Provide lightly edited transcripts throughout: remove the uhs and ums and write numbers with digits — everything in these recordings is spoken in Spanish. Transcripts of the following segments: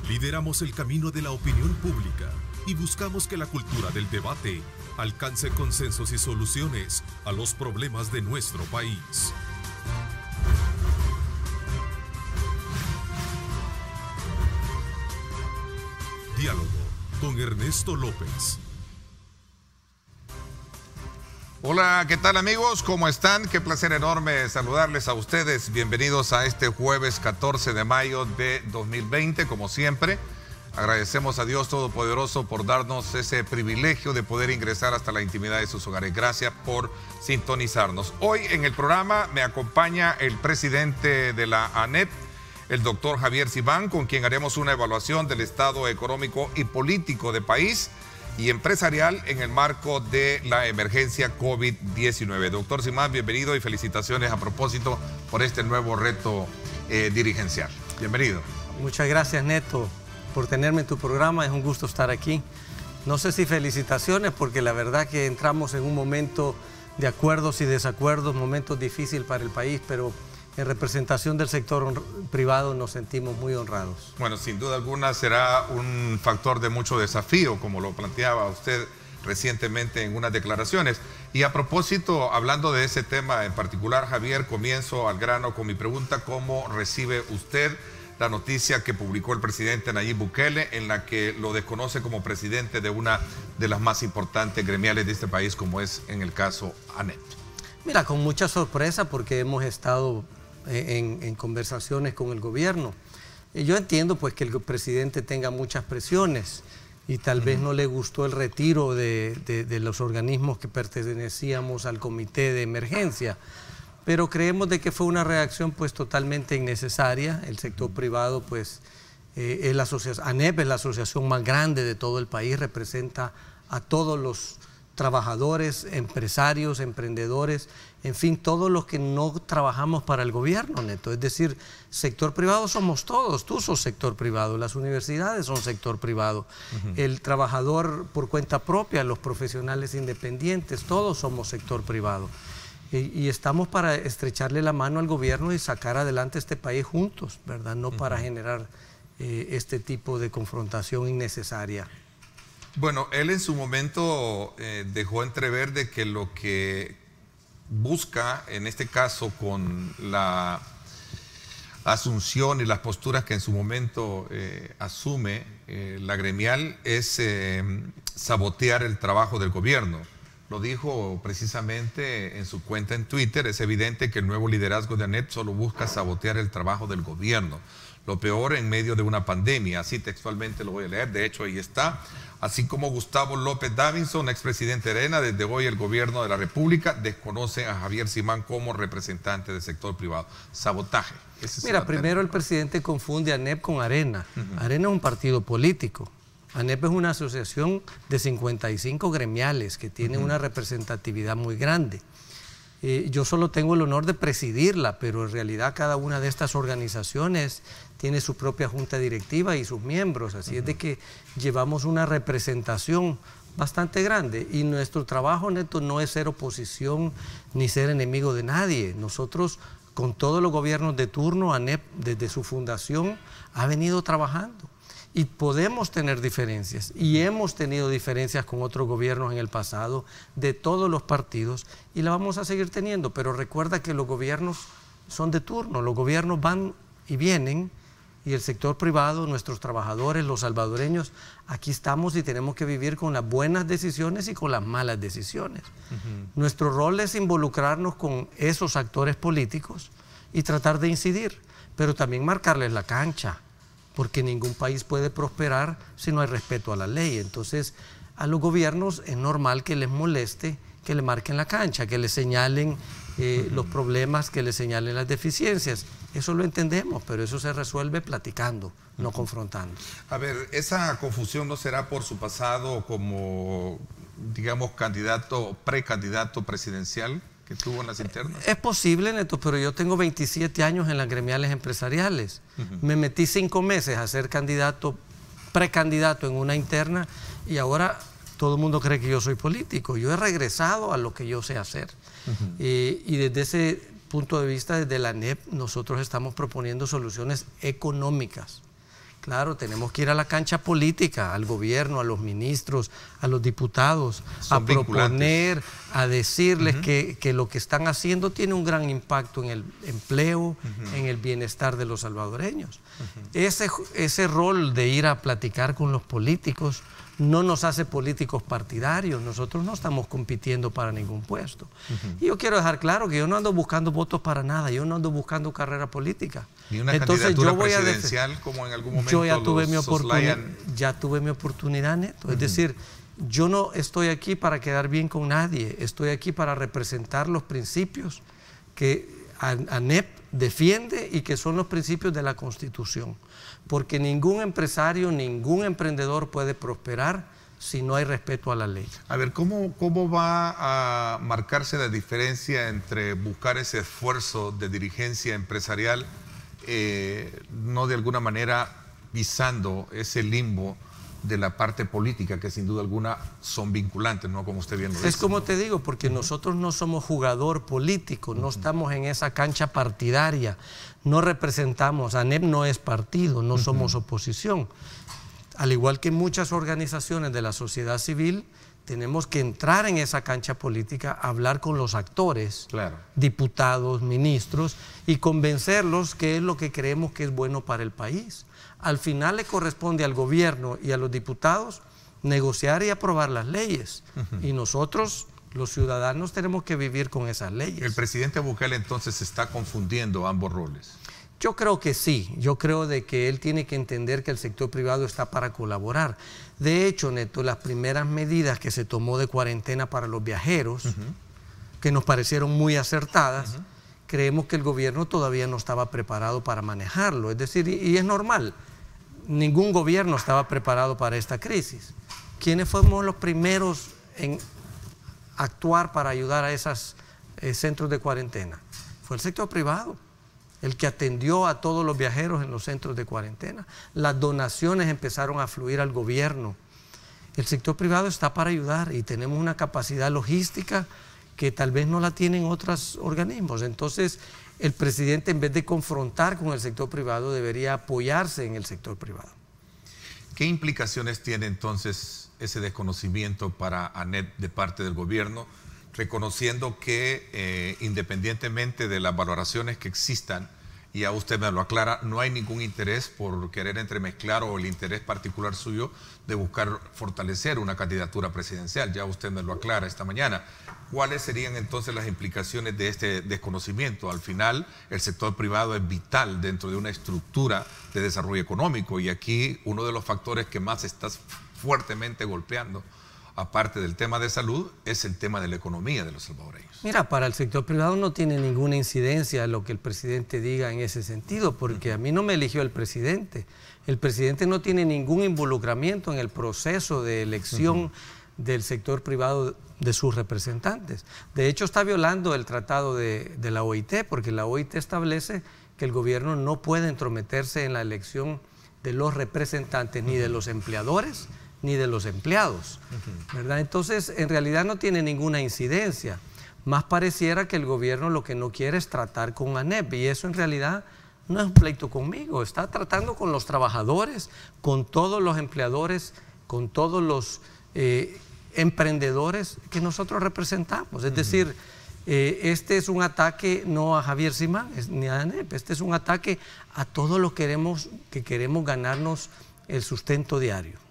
Lideramos el camino de la opinión pública y buscamos que la cultura del debate alcance consensos y soluciones a los problemas de nuestro país. Diálogo con Ernesto López. Hola, ¿qué tal amigos? ¿Cómo están? Qué placer enorme saludarles a ustedes. Bienvenidos a este jueves 14 de mayo de 2020, como siempre. Agradecemos a Dios Todopoderoso por darnos ese privilegio de poder ingresar hasta la intimidad de sus hogares. Gracias por sintonizarnos. Hoy en el programa me acompaña el presidente de la ANEP, el doctor Javier Simán, con quien haremos una evaluación del estado económico y político del país y empresarial en el marco de la emergencia COVID-19. Doctor Simán, bienvenido y felicitaciones a propósito por este nuevo reto dirigencial. Bienvenido. Muchas gracias, Neto, por tenerme en tu programa. Es un gusto estar aquí. No sé si felicitaciones, porque la verdad que entramos en un momento de acuerdos y desacuerdos, momentos difíciles para el país, pero en representación del sector privado nos sentimos muy honrados. Bueno, sin duda alguna será un factor de mucho desafío, como lo planteaba usted recientemente en unas declaraciones. Y a propósito, hablando de ese tema en particular, Javier, comienzo al grano con mi pregunta: ¿cómo recibe usted la noticia que publicó el presidente Nayib Bukele, en la que lo desconoce como presidente de una de las más importantes gremiales de este país, como es en el caso ANEP? Mira, con mucha sorpresa, porque hemos estado en conversaciones con el gobierno. Yo entiendo pues que el presidente tenga muchas presiones y tal vez no le gustó el retiro de los organismos que pertenecíamos al comité de emergencia, pero creemos de que fue una reacción pues totalmente innecesaria. El sector privado pues es la asociación, ANEP es la asociación más grande de todo el país, representa a todos los trabajadores, empresarios, emprendedores, en fin, todos los que no trabajamos para el gobierno, Neto. Es decir, sector privado somos todos. Tú sos sector privado, las universidades son sector privado, el trabajador por cuenta propia, los profesionales independientes, todos somos sector privado. Y estamos para estrecharle la mano al gobierno y sacar adelante este país juntos, ¿verdad? No para generar este tipo de confrontación innecesaria. Bueno, él en su momento dejó entrever de que lo que busca, en este caso con la asunción y las posturas que en su momento asume la gremial, es sabotear el trabajo del gobierno. Lo dijo precisamente en su cuenta en Twitter: es evidente que el nuevo liderazgo de ANEP solo busca sabotear el trabajo del gobierno. Lo peor en medio de una pandemia, así textualmente lo voy a leer, de hecho ahí está. Así como Gustavo López Davidson, expresidente de ARENA, desde hoy el gobierno de la República desconoce a Javier Simán como representante del sector privado. Sabotaje. Mira, primero el presidente confunde a ANEP con ARENA. ARENA es un partido político. ANEP es una asociación de 55 gremiales que tiene una representatividad muy grande. Yo solo tengo el honor de presidirla, pero en realidad cada una de estas organizaciones tiene su propia junta directiva y sus miembros, así es de que llevamos una representación bastante grande y nuestro trabajo, Neto, no es ser oposición ni ser enemigo de nadie. Nosotros, con todos los gobiernos de turno, ANEP desde su fundación ha venido trabajando. Y podemos tener diferencias, y hemos tenido diferencias con otros gobiernos en el pasado, de todos los partidos, y la vamos a seguir teniendo. Pero recuerda que los gobiernos son de turno, los gobiernos van y vienen, y el sector privado, nuestros trabajadores, los salvadoreños, aquí estamos y tenemos que vivir con las buenas decisiones y con las malas decisiones. Nuestro rol es involucrarnos con esos actores políticos y tratar de incidir, pero también marcarles la cancha, porque ningún país puede prosperar si no hay respeto a la ley. Entonces, a los gobiernos es normal que les moleste, que le marquen la cancha, que le señalen los problemas, que le señalen las deficiencias. Eso lo entendemos, pero eso se resuelve platicando, no confrontando. A ver, ¿esa confusión no será por su pasado como, digamos, candidato, precandidato presidencial que tuvo en las internas? Es posible, Neto, pero yo tengo 27 años en las gremiales empresariales. Me metí 5 meses a ser candidato, precandidato en una interna, y ahora todo el mundo cree que yo soy político. Yo he regresado a lo que yo sé hacer. Y desde ese punto de vista, desde la ANEP, nosotros estamos proponiendo soluciones económicas. Claro, tenemos que ir a la cancha política, al gobierno, a los ministros, a los diputados, a proponer, a decirles que lo que están haciendo tiene un gran impacto en el empleo, en el bienestar de los salvadoreños. Ese rol de ir a platicar con los políticos no nos hace políticos partidarios. Nosotros no estamos compitiendo para ningún puesto. Y yo quiero dejar claro que yo no ando buscando votos para nada, yo no ando buscando carrera política. Ni una candidatura presidencial como en algún momento yo ya tuve mi oportunidad, Neto. Es decir, yo no estoy aquí para quedar bien con nadie, estoy aquí para representar los principios que ANEP defiende y que son los principios de la Constitución. Porque ningún empresario, ningún emprendedor puede prosperar si no hay respeto a la ley. A ver, ¿cómo va a marcarse la diferencia entre buscar ese esfuerzo de dirigencia empresarial, no de alguna manera pisando ese limbo de la parte política, que sin duda alguna son vinculantes, ¿no? Como usted bien lo dice. Es como te digo, porque nosotros no somos jugador político, no estamos en esa cancha partidaria, no representamos, ANEP no es partido, no somos oposición. Al igual que muchas organizaciones de la sociedad civil, tenemos que entrar en esa cancha política, hablar con los actores, diputados, ministros, y convencerlos que es lo que creemos que es bueno para el país. Al final le corresponde al gobierno y a los diputados negociar y aprobar las leyes. Y nosotros, los ciudadanos, tenemos que vivir con esas leyes. ¿El presidente Bukele entonces está confundiendo ambos roles? Yo creo que sí. Yo creo de que él tiene que entender que el sector privado está para colaborar. De hecho, Neto, las primeras medidas que se tomó de cuarentena para los viajeros, que nos parecieron muy acertadas, creemos que el gobierno todavía no estaba preparado para manejarlo. Es decir, y es normal, ningún gobierno estaba preparado para esta crisis. ¿Quiénes fuimos los primeros en actuar para ayudar a esos centros de cuarentena? Fue el sector privado, el que atendió a todos los viajeros en los centros de cuarentena. Las donaciones empezaron a fluir al gobierno. El sector privado está para ayudar y tenemos una capacidad logística que tal vez no la tienen otros organismos. Entonces, el presidente, en vez de confrontar con el sector privado, debería apoyarse en el sector privado. ¿Qué implicaciones tiene entonces ese desconocimiento para ANEP de parte del gobierno, reconociendo que independientemente de las valoraciones que existan, y a usted me lo aclara, no hay ningún interés por querer entremezclar o el interés particular suyo de buscar fortalecer una candidatura presidencial? Ya usted me lo aclara esta mañana. ¿Cuáles serían entonces las implicaciones de este desconocimiento? Al final, el sector privado es vital dentro de una estructura de desarrollo económico, y aquí uno de los factores que más está fuertemente golpeando, aparte del tema de salud, es el tema de la economía de los salvadoreños. Mira, para el sector privado no tiene ninguna incidencia lo que el presidente diga en ese sentido, porque a mí no me eligió el presidente. El presidente no tiene ningún involucramiento en el proceso de elección del sector privado de sus representantes. De hecho, está violando el tratado de la OIT, porque la OIT establece que el gobierno no puede entrometerse en la elección de los representantes, ni de los empleadores, ni de los empleados, ¿verdad? Entonces, en realidad no tiene ninguna incidencia. Más pareciera que el gobierno lo que no quiere es tratar con ANEP, y eso en realidad no es un pleito conmigo, está tratando con los trabajadores, con todos los empleadores, con todos los emprendedores que nosotros representamos. Es decir, este es un ataque no a Javier Simán ni a ANEP, este es un ataque a todos los que queremos ganarnos el sustento diario.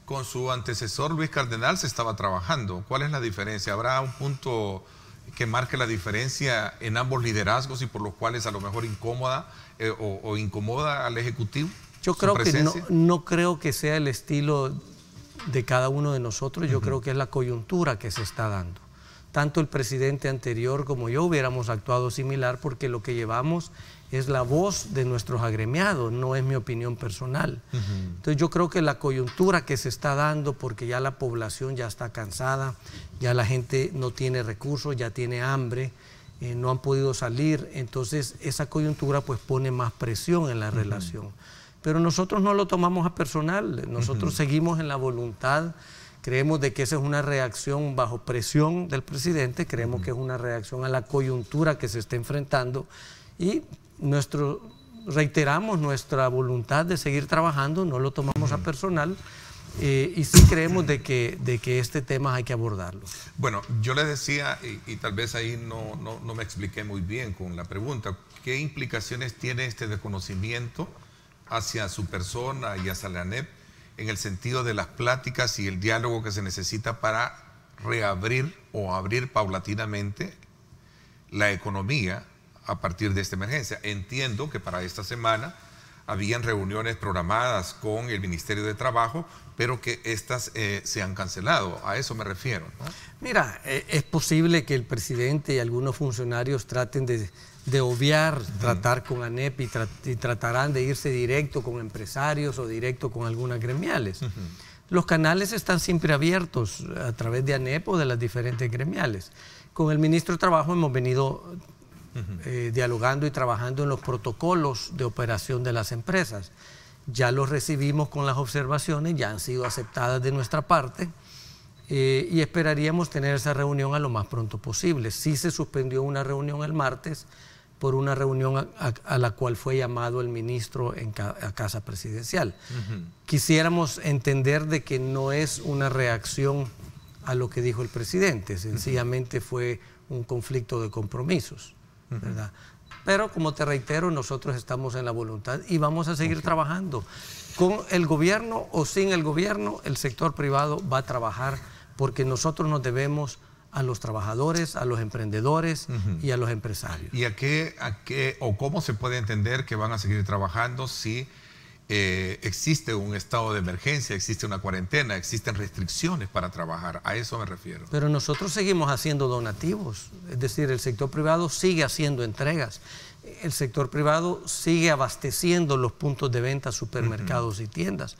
Con su antecesor Luis Cardenal se estaba trabajando. ¿Cuál es la diferencia? ¿Habrá un punto que marque la diferencia en ambos liderazgos y por los cuales a lo mejor incómoda o incomoda al Ejecutivo? Yo creo que no creo que sea el estilo de cada uno de nosotros. Yo creo que es la coyuntura que se está dando. Tanto el presidente anterior como yo hubiéramos actuado similar, porque lo que llevamos es la voz de nuestros agremiados, no es mi opinión personal. Entonces yo creo que la coyuntura que se está dando, porque ya la población ya está cansada, ya la gente no tiene recursos, ya tiene hambre, no han podido salir, entonces esa coyuntura pues pone más presión en la relación. Pero nosotros no lo tomamos a personal, nosotros seguimos en la voluntad. Creemos de que esa es una reacción bajo presión del presidente, creemos que es una reacción a la coyuntura que se está enfrentando, y nuestro reiteramos nuestra voluntad de seguir trabajando, no lo tomamos a personal, y sí creemos de que este tema hay que abordarlo. Bueno, yo le decía, y tal vez ahí no me expliqué muy bien con la pregunta, ¿qué implicaciones tiene este desconocimiento hacia su persona y hacia la ANEP en el sentido de las pláticas y el diálogo que se necesita para reabrir o abrir paulatinamente la economía a partir de esta emergencia? Entiendo que para esta semana habían reuniones programadas con el Ministerio de Trabajo, pero que estas se han cancelado. A eso me refiero, ¿no? Mira, es posible que el presidente y algunos funcionarios traten de obviar, tratar con ANEP y tratarán de irse directo con empresarios o directo con algunas gremiales. Los canales están siempre abiertos a través de ANEP o de las diferentes gremiales. Con el ministro de Trabajo hemos venido dialogando y trabajando en los protocolos de operación de las empresas. Ya los recibimos con las observaciones, ya han sido aceptadas de nuestra parte, y esperaríamos tener esa reunión a lo más pronto posible. Sí se suspendió una reunión el martes por una reunión a la cual fue llamado el ministro a Casa Presidencial. Quisiéramos entender de que no es una reacción a lo que dijo el presidente, sencillamente fue un conflicto de compromisos, ¿verdad? Pero como te reitero, nosotros estamos en la voluntad y vamos a seguir trabajando. Con el gobierno o sin el gobierno, el sector privado va a trabajar, porque nosotros nos debemos a los trabajadores, a los emprendedores y a los empresarios. ¿Y a qué o cómo se puede entender que van a seguir trabajando si existe un estado de emergencia, existe una cuarentena, existen restricciones para trabajar? A eso me refiero. Pero nosotros seguimos haciendo donativos, es decir, el sector privado sigue haciendo entregas, el sector privado sigue abasteciendo los puntos de venta, supermercados y tiendas.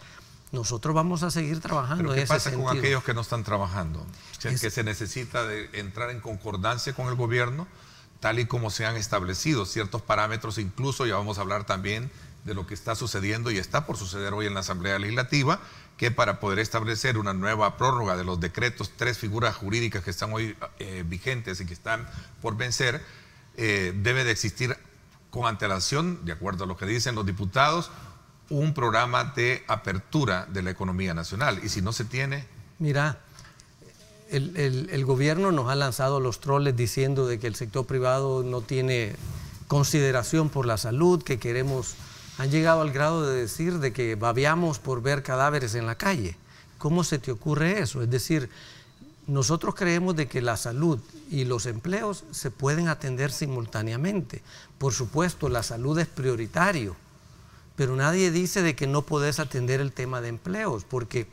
Nosotros vamos a seguir trabajando en ese sentido. ¿Pero qué pasa con aquellos que no están trabajando? Que se necesita de entrar en concordancia con el gobierno, tal y como se han establecido ciertos parámetros, incluso ya vamos a hablar también de lo que está sucediendo y está por suceder hoy en la Asamblea Legislativa, que para poder establecer una nueva prórroga de los decretos, 3 figuras jurídicas que están hoy vigentes y que están por vencer, debe de existir con antelación, de acuerdo a lo que dicen los diputados, un programa de apertura de la economía nacional. Y si no se tiene... Mira, el gobierno nos ha lanzado los troles diciendo de que el sector privado no tiene consideración por la salud, que queremos... Han llegado al grado de decir de que babeamos por ver cadáveres en la calle. ¿Cómo se te ocurre eso? Es decir, nosotros creemos de que la salud y los empleos se pueden atender simultáneamente. Por supuesto, la salud es prioritario, pero nadie dice de que no podés atender el tema de empleos, porque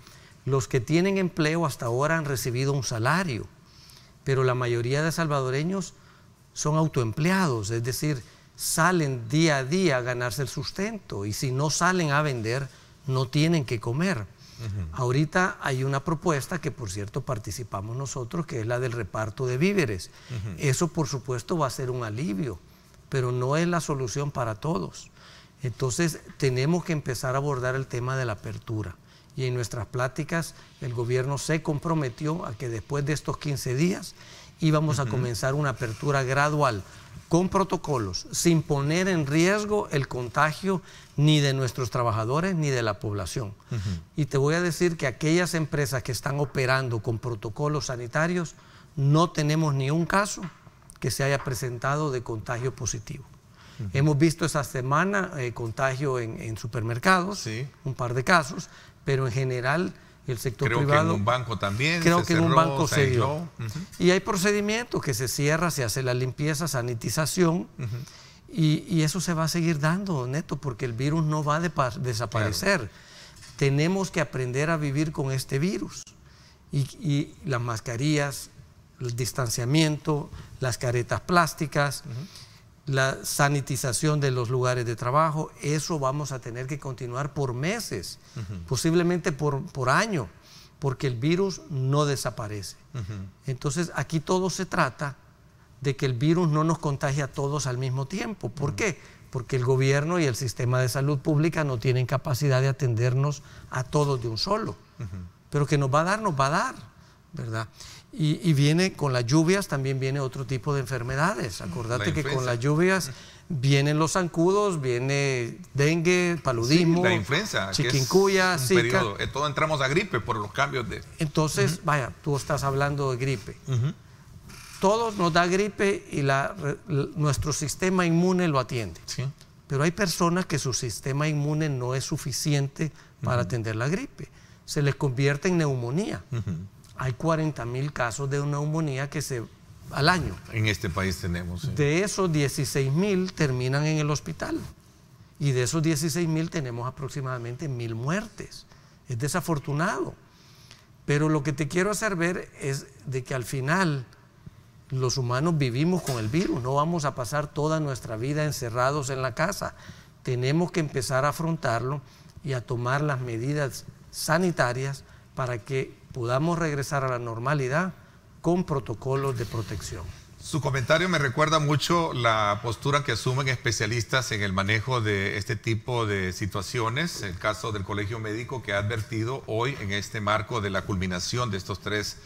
los que tienen empleo hasta ahora han recibido un salario, pero la mayoría de salvadoreños son autoempleados, es decir, salen día a día a ganarse el sustento, y si no salen a vender, no tienen que comer. Ahorita hay una propuesta que, por cierto, participamos nosotros, que es la del reparto de víveres. Eso, por supuesto, va a ser un alivio, pero no es la solución para todos. Entonces, tenemos que empezar a abordar el tema de la apertura. Y en nuestras pláticas, el gobierno se comprometió a que después de estos 15 días íbamos a comenzar una apertura gradual, con protocolos, sin poner en riesgo el contagio ni de nuestros trabajadores ni de la población. Y te voy a decir que aquellas empresas que están operando con protocolos sanitarios, no tenemos ni un caso que se haya presentado de contagio positivo. Hemos visto esta semana contagio en supermercados, un par de casos, pero en general el sector privado... Creo que en un banco también creo que en un banco se dio. Y hay procedimientos que se cierra, se hace la limpieza, sanitización, y eso se va a seguir dando, Neto, porque el virus no va a desaparecer. Claro. Tenemos que aprender a vivir con este virus. Y las mascarillas, el distanciamiento, las caretas plásticas, la sanitización de los lugares de trabajo, eso vamos a tener que continuar por meses, posiblemente por año, porque el virus no desaparece. Entonces, aquí todo se trata de que el virus no nos contagie a todos al mismo tiempo. ¿Por qué? Porque el gobierno y el sistema de salud pública no tienen capacidad de atendernos a todos de un solo. Pero que nos va a dar, ¿verdad? Y viene con las lluvias, también viene otro tipo de enfermedades. Acordate que con las lluvias Vienen los zancudos, viene dengue, paludismo, sí, la influenza, chikungunya, Zika. Todos entramos a gripe por los cambios de... Entonces, vaya, tú estás hablando de gripe. Todos nos da gripe y nuestro sistema inmune lo atiende. Sí. Pero hay personas que su sistema inmune no es suficiente para atender la gripe. Se les convierte en neumonía. Hay 40,000 casos de neumonía al año. En este país tenemos. Sí. De esos 16,000 terminan en el hospital. Y de esos 16,000 tenemos aproximadamente 1,000 muertes. Es desafortunado. Pero lo que te quiero hacer ver es de que al final los humanos vivimos con el virus. No vamos a pasar toda nuestra vida encerrados en la casa. Tenemos que empezar a afrontarlo y a tomar las medidas sanitarias para que podamos regresar a la normalidad con protocolos de protección. Su comentario me recuerda mucho la postura que asumen especialistas en el manejo de este tipo de situaciones. El caso del Colegio Médico, que ha advertido hoy en este marco de la culminación de estos 3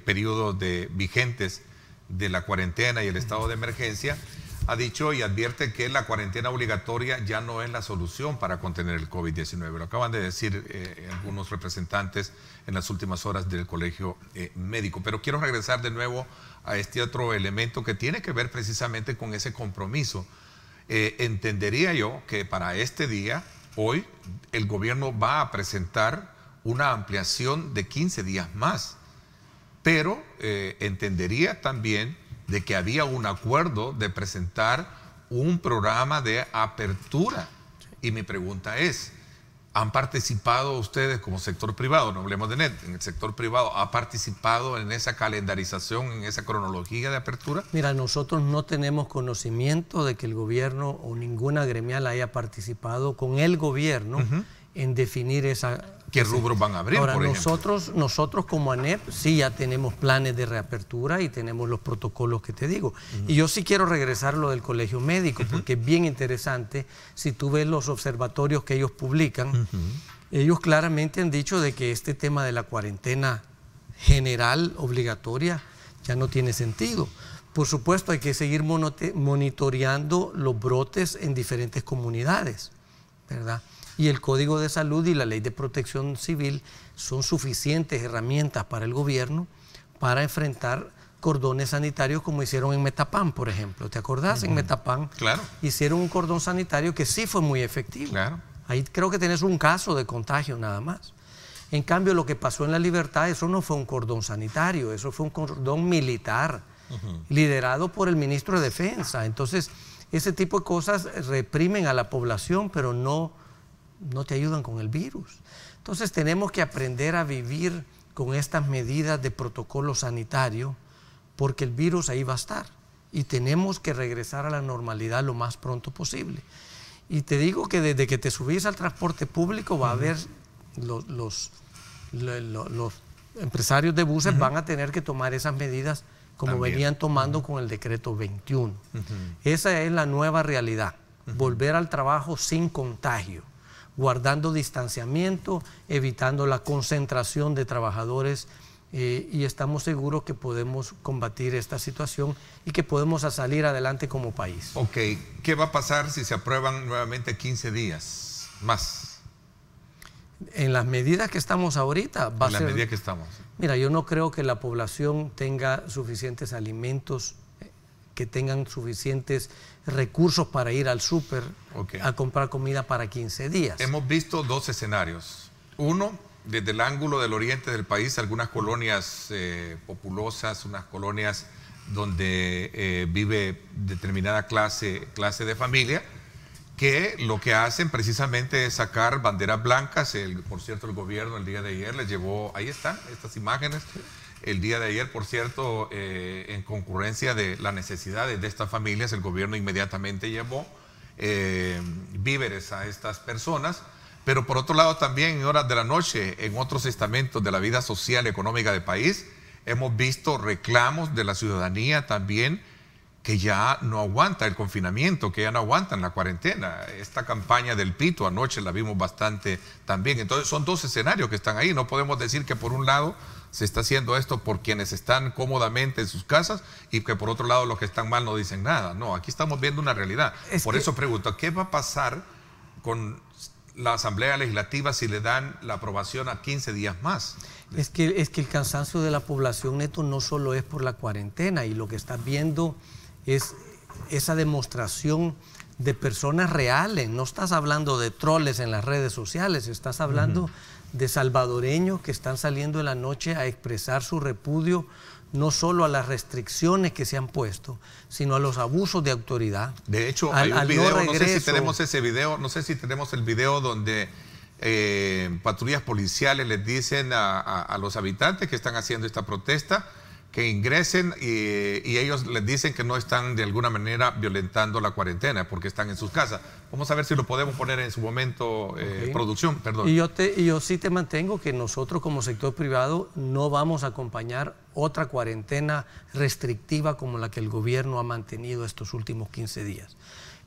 periodos vigentes de la cuarentena y el estado de emergencia, ha dicho y advierte que la cuarentena obligatoria ya no es la solución para contener el COVID-19. Lo acaban de decir algunos representantes en las últimas horas del Colegio Médico. Pero quiero regresar de nuevo a este otro elemento que tiene que ver precisamente con ese compromiso. Entendería yo que para este día, hoy, el gobierno va a presentar una ampliación de 15 días más. Pero entendería también de que había un acuerdo de presentar un programa de apertura. Y mi pregunta es, ¿han participado ustedes como sector privado? No hablemos de NET, en el sector privado, ¿ha participado en esa calendarización, en esa cronología de apertura? Mira, nosotros no tenemos conocimiento de que el gobierno o ninguna gremial haya participado con el gobierno en definir esa... ¿Qué rubros van a abrir, Ahora, por ejemplo? nosotros como ANEP sí ya tenemos planes de reapertura y tenemos los protocolos que te digo. Y yo sí quiero regresar a lo del Colegio Médico, porque es bien interesante. Si tú ves los observatorios que ellos publican, ellos claramente han dicho de que este tema de la cuarentena general, obligatoria, ya no tiene sentido. Por supuesto, hay que seguir monitoreando los brotes en diferentes comunidades, ¿verdad? Y el Código de Salud y la Ley de Protección Civil son suficientes herramientas para el gobierno para enfrentar cordones sanitarios como hicieron en Metapán, por ejemplo. ¿Te acordás? En Metapán Claro. hicieron un cordón sanitario que sí fue muy efectivo. Claro. Ahí creo que tenés un caso de contagio nada más. En cambio, lo que pasó en La Libertad, eso no fue un cordón sanitario, eso fue un cordón militar, liderado por el ministro de Defensa. Entonces, ese tipo de cosas reprimen a la población, pero no te ayudan con el virus. Entonces tenemos que aprender a vivir con estas medidas de protocolo sanitario porque el virus ahí va a estar y tenemos que regresar a la normalidad lo más pronto posible. Y te digo que desde que te subís al transporte público va a haber los empresarios de buses van a tener que tomar esas medidas como También. venían tomando con el decreto 21. Esa es la nueva realidad, volver al trabajo sin contagio, guardando distanciamiento, evitando la concentración de trabajadores y estamos seguros que podemos combatir esta situación y que podemos salir adelante como país. Ok, ¿qué va a pasar si se aprueban nuevamente 15 días más? En las medidas que estamos ahorita va a ser... En las medidas que estamos. Mira, yo no creo que la población tenga suficientes alimentos, que tengan suficientes recursos para ir al súper a comprar comida para 15 días. Hemos visto 2 escenarios. Uno, desde el ángulo del oriente del país, algunas colonias populosas, unas colonias donde vive determinada clase de familia, que lo que hacen precisamente es sacar banderas blancas. Por cierto, el gobierno el día de ayer les llevó, ahí están estas imágenes, el día de ayer, por cierto, en concurrencia de las necesidades de estas familias, el gobierno inmediatamente llevó víveres a estas personas, pero por otro lado también en horas de la noche, en otros estamentos de la vida social y económica del país, hemos visto reclamos de la ciudadanía también que ya no aguanta el confinamiento, que ya no aguantan la cuarentena. Esta campaña del pito anoche la vimos bastante también. Entonces son dos escenarios que están ahí. No podemos decir que por un lado se está haciendo esto por quienes están cómodamente en sus casas y que por otro lado los que están mal no dicen nada. No, aquí estamos viendo una realidad. Por eso pregunto, ¿qué va a pasar con la Asamblea Legislativa si le dan la aprobación a 15 días más? Es que el cansancio de la población, Neto, no solo es por la cuarentena, y lo que estás viendo es esa demostración de personas reales. No estás hablando de troles en las redes sociales, estás hablando de salvadoreños que están saliendo en la noche a expresar su repudio no solo a las restricciones que se han puesto, sino a los abusos de autoridad. De hecho, hay un video, no sé si tenemos ese video, no sé si tenemos el video donde patrullas policiales les dicen a los habitantes que están haciendo esta protesta que ingresen y ellos les dicen que no están de alguna manera violentando la cuarentena porque están en sus casas. Vamos a ver si lo podemos poner en su momento, producción, perdón. Y yo sí te mantengo que nosotros como sector privado no vamos a acompañar otra cuarentena restrictiva como la que el gobierno ha mantenido estos últimos 15 días.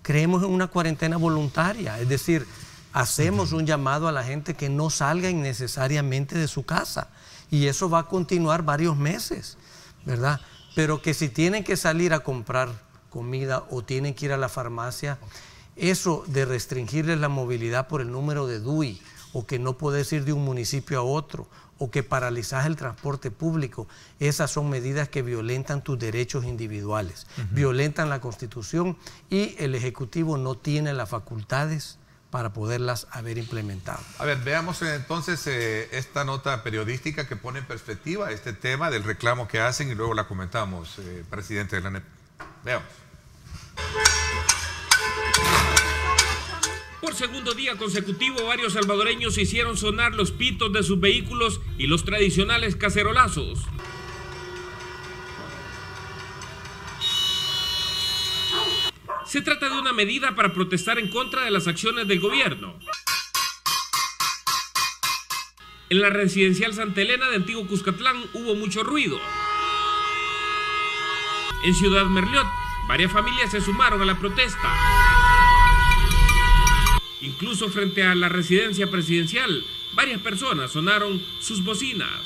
Creemos en una cuarentena voluntaria, es decir, hacemos un llamado a la gente que no salga innecesariamente de su casa, y eso va a continuar varios meses, ¿verdad? Pero que si tienen que salir a comprar comida o tienen que ir a la farmacia, eso de restringirles la movilidad por el número de DUI, o que no puedes ir de un municipio a otro, o que paralizas el transporte público, esas son medidas que violentan tus derechos individuales, violentan la Constitución, y el Ejecutivo no tiene las facultades para poderlas haber implementado. A ver, veamos entonces esta nota periodística que pone en perspectiva este tema del reclamo que hacen y luego la comentamos, presidente de la ANEP. Veamos. Por segundo día consecutivo, varios salvadoreños hicieron sonar los pitos de sus vehículos y los tradicionales cacerolazos. Se trata de una medida para protestar en contra de las acciones del gobierno. En la residencial Santa Elena de Antiguo Cuscatlán hubo mucho ruido. En Ciudad Merliot, varias familias se sumaron a la protesta. Incluso frente a la residencia presidencial, varias personas sonaron sus bocinas.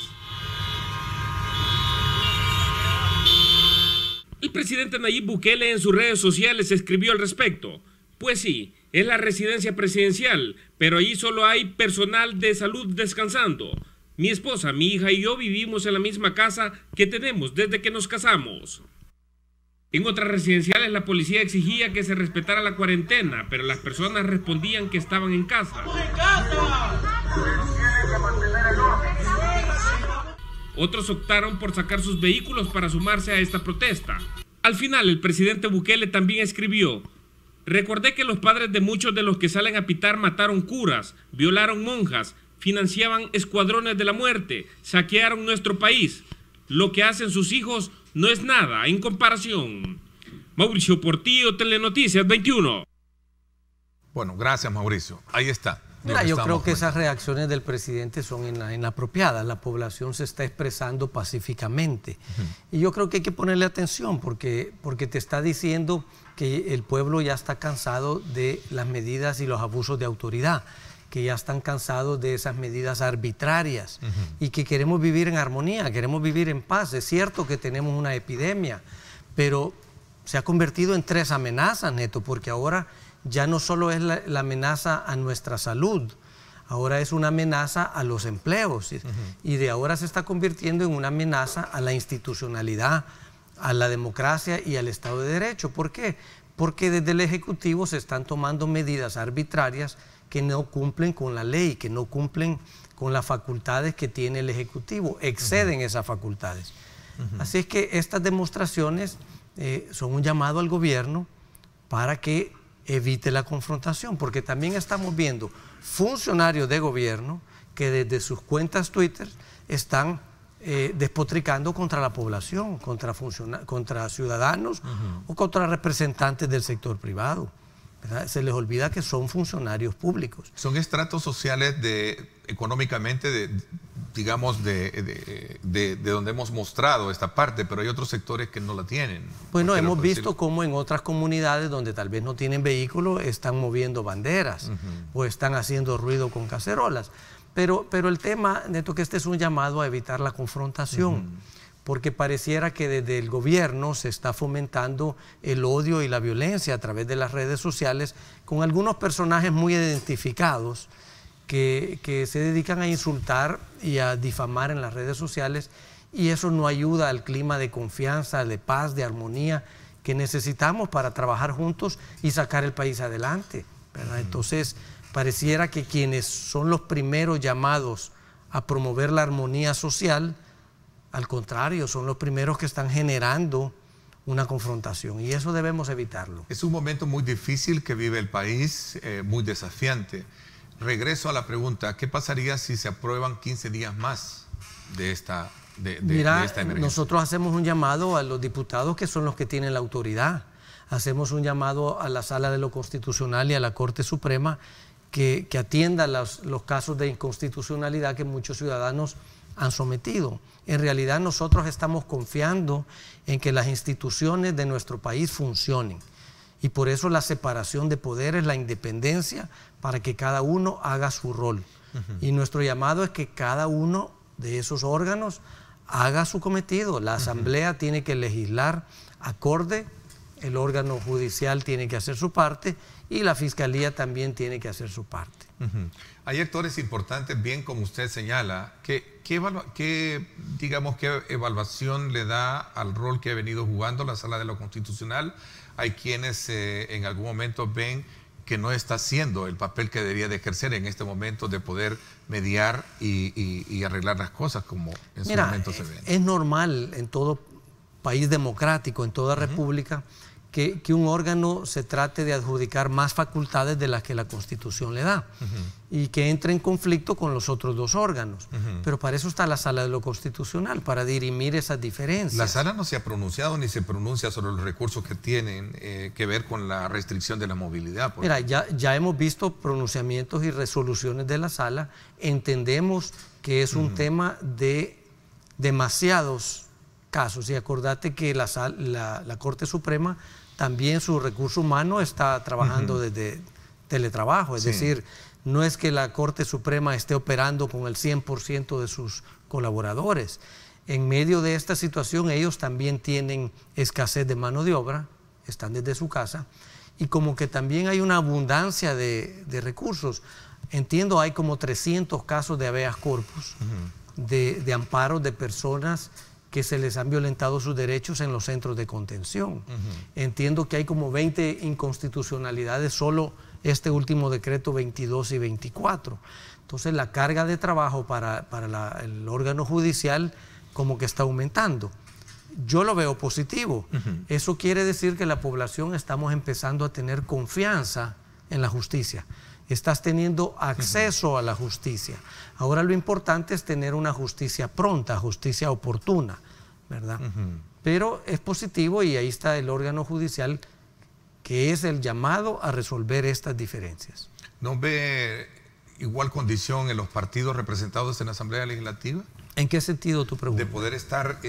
El presidente Nayib Bukele en sus redes sociales escribió al respecto. Pues sí, es la residencia presidencial, pero allí solo hay personal de salud descansando. Mi esposa, mi hija y yo vivimos en la misma casa que tenemos desde que nos casamos. En otras residenciales la policía exigía que se respetara la cuarentena, pero las personas respondían que estaban en casa. Otros optaron por sacar sus vehículos para sumarse a esta protesta. Al final, el presidente Bukele también escribió: recordé que los padres de muchos de los que salen a pitar mataron curas, violaron monjas, financiaban escuadrones de la muerte, saquearon nuestro país. Lo que hacen sus hijos no es nada en comparación. Mauricio Portillo, Telenoticias 21. Bueno, gracias, Mauricio. Ahí está. Mira, yo creo que esas reacciones del presidente son inapropiadas. La población se está expresando pacíficamente. Y yo creo que hay que ponerle atención porque te está diciendo que el pueblo ya está cansado de las medidas y los abusos de autoridad, que ya están cansados de esas medidas arbitrarias y que queremos vivir en armonía, queremos vivir en paz. Es cierto que tenemos una epidemia, pero se ha convertido en 3 amenazas, Neto, porque ahora ya no solo es la amenaza a nuestra salud, ahora es una amenaza a los empleos, y de ahora se está convirtiendo en una amenaza a la institucionalidad, a la democracia y al Estado de Derecho. ¿Por qué? Porque desde el Ejecutivo se están tomando medidas arbitrarias que no cumplen con la ley, que no cumplen con las facultades que tiene el Ejecutivo, exceden esas facultades. Así es que estas demostraciones son un llamado al gobierno para que evite la confrontación, porque también estamos viendo funcionarios de gobierno que desde sus cuentas Twitter están despotricando contra la población, contra ciudadanos o contra representantes del sector privado, ¿verdad? Se les olvida que son funcionarios públicos. Son estratos sociales económicamente digamos, de donde hemos mostrado esta parte, pero hay otros sectores que no la tienen. Bueno, hemos visto cómo en otras comunidades donde tal vez no tienen vehículo están moviendo banderas o están haciendo ruido con cacerolas. Pero el tema, Neto, que este es un llamado a evitar la confrontación, porque pareciera que desde el gobierno se está fomentando el odio y la violencia a través de las redes sociales con algunos personajes muy identificados que se dedican a insultar y a difamar en las redes sociales, y eso no ayuda al clima de confianza, de paz, de armonía que necesitamos para trabajar juntos y sacar el país adelante, ¿verdad? Entonces, pareciera que quienes son los primeros llamados a promover la armonía social, al contrario, son los primeros que están generando una confrontación, y eso debemos evitarlo. Es un momento muy difícil que vive el país, muy desafiante. Regreso a la pregunta, ¿qué pasaría si se aprueban 15 días más de esta emergencia? Nosotros hacemos un llamado a los diputados, que son los que tienen la autoridad. Hacemos un llamado a la Sala de lo Constitucional y a la Corte Suprema que atienda los casos de inconstitucionalidad que muchos ciudadanos han sometido. En realidad nosotros estamos confiando en que las instituciones de nuestro país funcionen, y por eso la separación de poderes, la independencia, para que cada uno haga su rol. Y nuestro llamado es que cada uno de esos órganos haga su cometido. La Asamblea tiene que legislar acorde, el órgano judicial tiene que hacer su parte y la Fiscalía también tiene que hacer su parte. Hay actores importantes, bien como usted señala. ¿Qué evaluación le da al rol que ha venido jugando la Sala de lo Constitucional? Hay quienes en algún momento ven que no está haciendo el papel que debería de ejercer en este momento, de poder mediar y arreglar las cosas como en su momento se ven. Es normal en todo país democrático, en toda república, que un órgano se trate de adjudicar más facultades de las que la Constitución le da y que entre en conflicto con los otros dos órganos. Pero para eso está la Sala de lo Constitucional, para dirimir esas diferencias. La Sala no se ha pronunciado ni se pronuncia sobre los recursos que tienen que ver con la restricción de la movilidad. Mira, ya hemos visto pronunciamientos y resoluciones de la Sala. Entendemos que es un tema de demasiados casos, y acordate que la Corte Suprema también, su recurso humano está trabajando desde teletrabajo, es decir, no es que la Corte Suprema esté operando con el 100% de sus colaboradores. En medio de esta situación ellos también tienen escasez de mano de obra, están desde su casa, y como que también hay una abundancia de recursos. Entiendo, hay como 300 casos de habeas corpus, de amparos de personas que se les han violentado sus derechos en los centros de contención. Entiendo que hay como 20 inconstitucionalidades, solo este último decreto 22 y 24. Entonces la carga de trabajo para el órgano judicial como que está aumentando. Yo lo veo positivo. Eso quiere decir que la población estamos empezando a tener confianza en la justicia. Estás teniendo acceso a la justicia. Ahora lo importante es tener una justicia pronta, justicia oportuna, ¿verdad? Pero es positivo, y ahí está el órgano judicial, que es el llamado a resolver estas diferencias. ¿No ve igual condición en los partidos representados en la Asamblea Legislativa? ¿En qué sentido tu pregunta? De poder estar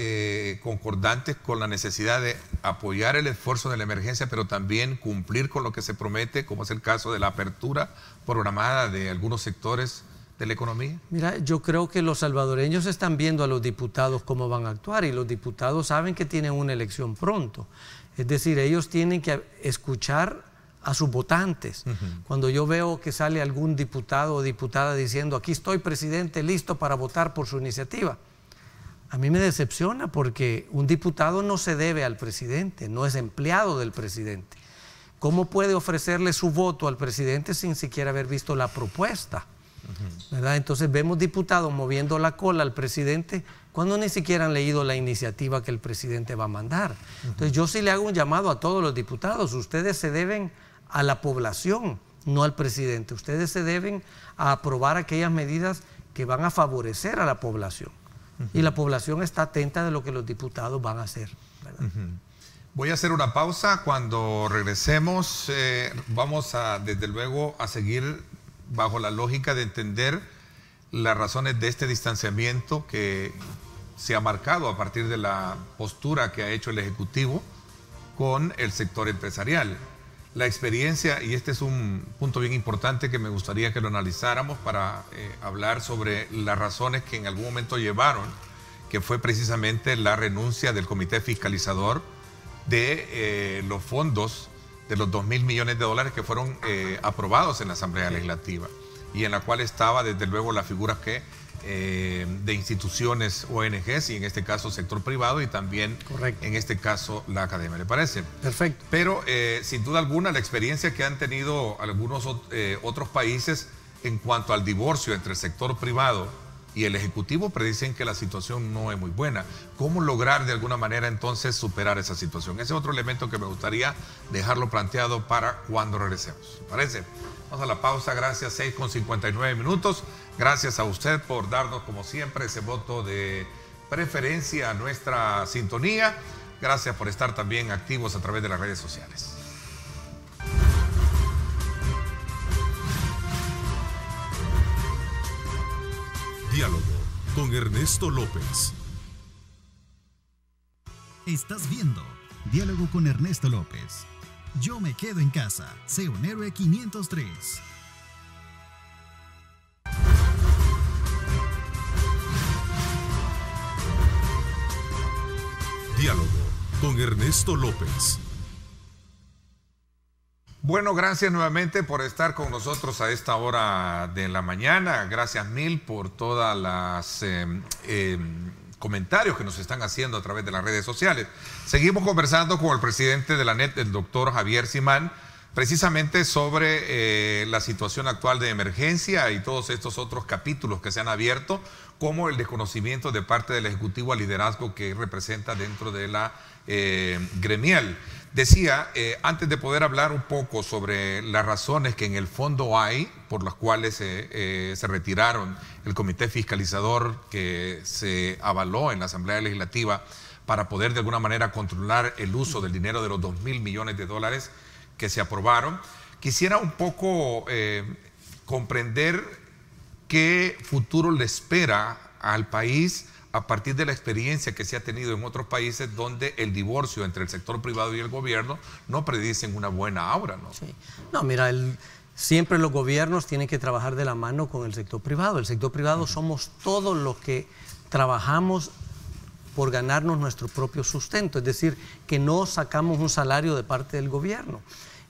concordantes con la necesidad de apoyar el esfuerzo de la emergencia, pero también cumplir con lo que se promete, como es el caso de la apertura programada de algunos sectores de la economía. Mira, yo creo que los salvadoreños están viendo a los diputados cómo van a actuar, y los diputados saben que tienen una elección pronto. Es decir, ellos tienen que escuchar a sus votantes. Cuando yo veo que sale algún diputado o diputada diciendo: aquí estoy, presidente, listo para votar por su iniciativa, a mí me decepciona, porque un diputado no se debe al presidente, no es empleado del presidente. ¿Cómo puede ofrecerle su voto al presidente sin siquiera haber visto la propuesta? ¿Verdad? Entonces vemos diputados moviendo la cola al presidente cuando ni siquiera han leído la iniciativa que el presidente va a mandar. Entonces yo sí le hago un llamado a todos los diputados: ustedes se deben a la población, no al presidente. Ustedes se deben a aprobar aquellas medidas que van a favorecer a la población. Y la población está atenta de lo que los diputados van a hacer, ¿verdad? Voy a hacer una pausa. Cuando regresemos vamos a, desde luego, a seguir bajo la lógica de entender las razones de este distanciamiento que se ha marcado a partir de la postura que ha hecho el Ejecutivo con el sector empresarial. La experiencia, y este es un punto bien importante que me gustaría que lo analizáramos para hablar sobre las razones que en algún momento llevaron, que fue precisamente la renuncia del Comité Fiscalizador de los fondos de los 2.000 millones de dólares que fueron aprobados en la Asamblea Legislativa, y en la cual estaba desde luego la figura de instituciones ONGs, y en este caso sector privado, y también en este caso la academia. ¿Le parece? Perfecto. Pero sin duda alguna la experiencia que han tenido algunos otros países en cuanto al divorcio entre el sector privado y el Ejecutivo predicen que la situación no es muy buena. ¿Cómo lograr de alguna manera entonces superar esa situación? Ese es otro elemento que me gustaría dejarlo planteado para cuando regresemos. ¿Parece? Vamos a la pausa, gracias, 6:59 minutos. Gracias a usted por darnos, como siempre, ese voto de preferencia a nuestra sintonía. Gracias por estar también activos a través de las redes sociales. Diálogo con Ernesto López. Estás viendo Diálogo con Ernesto López. Yo me quedo en casa. Sé un héroe 503. Diálogo con Ernesto López. Bueno, gracias nuevamente por estar con nosotros a esta hora de la mañana. Gracias mil por todas las comentarios que nos están haciendo a través de las redes sociales. Seguimos conversando con el presidente de la ANEP, el doctor Javier Simán, precisamente sobre la situación actual de emergencia y todos estos otros capítulos que se han abierto, como el desconocimiento de parte del Ejecutivo al liderazgo que representa dentro de la gremial. Decía, antes de poder hablar un poco sobre las razones que en el fondo hay, por las cuales se retiraron el Comité Fiscalizador que se avaló en la Asamblea Legislativa para poder de alguna manera controlar el uso del dinero de los 2.000 millones de dólares que se aprobaron, quisiera un poco comprender qué futuro le espera al país a partir de la experiencia que se ha tenido en otros países donde el divorcio entre el sector privado y el gobierno no predicen una buena aura, ¿no? Sí. No, mira, siempre los gobiernos tienen que trabajar de la mano con el sector privado. El sector privado somos todos los que trabajamos por ganarnos nuestro propio sustento, es decir, que no sacamos un salario de parte del gobierno.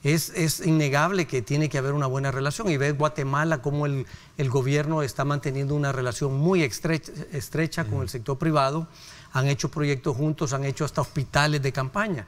Es innegable que tiene que haber una buena relación, y ves Guatemala como el gobierno está manteniendo una relación muy estrecha con el sector privado. Han hecho proyectos juntos, han hecho hasta hospitales de campaña.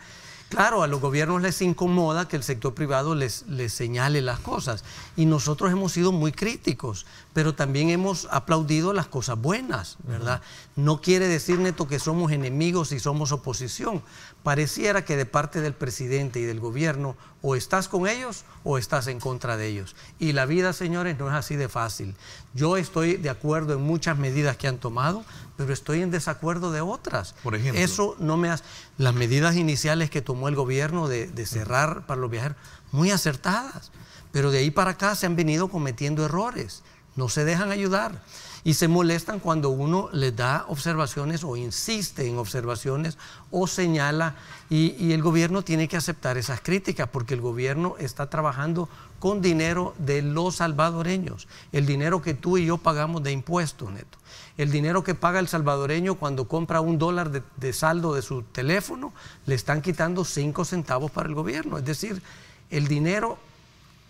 Claro, a los gobiernos les incomoda que el sector privado les señale las cosas, y nosotros hemos sido muy críticos, pero también hemos aplaudido las cosas buenas, ¿verdad? No quiere decir, Neto, que somos enemigos y somos oposición. Pareciera que de parte del presidente y del gobierno o estás con ellos o estás en contra de ellos. Y la vida, señores, no es así de fácil. Yo estoy de acuerdo en muchas medidas que han tomado, pero estoy en desacuerdo de otras. Por ejemplo, eso no me hace. Las medidas iniciales que tomó el gobierno de cerrar para los viajeros, muy acertadas, pero de ahí para acá se han venido cometiendo errores, no se dejan ayudar y se molestan cuando uno les da observaciones o insiste en observaciones o señala, y el gobierno tiene que aceptar esas críticas, porque el gobierno está trabajando con dinero de los salvadoreños, el dinero que tú y yo pagamos de impuestos, Neto. El dinero que paga el salvadoreño cuando compra $1 de saldo de su teléfono, le están quitando 5 centavos para el gobierno. Es decir, el dinero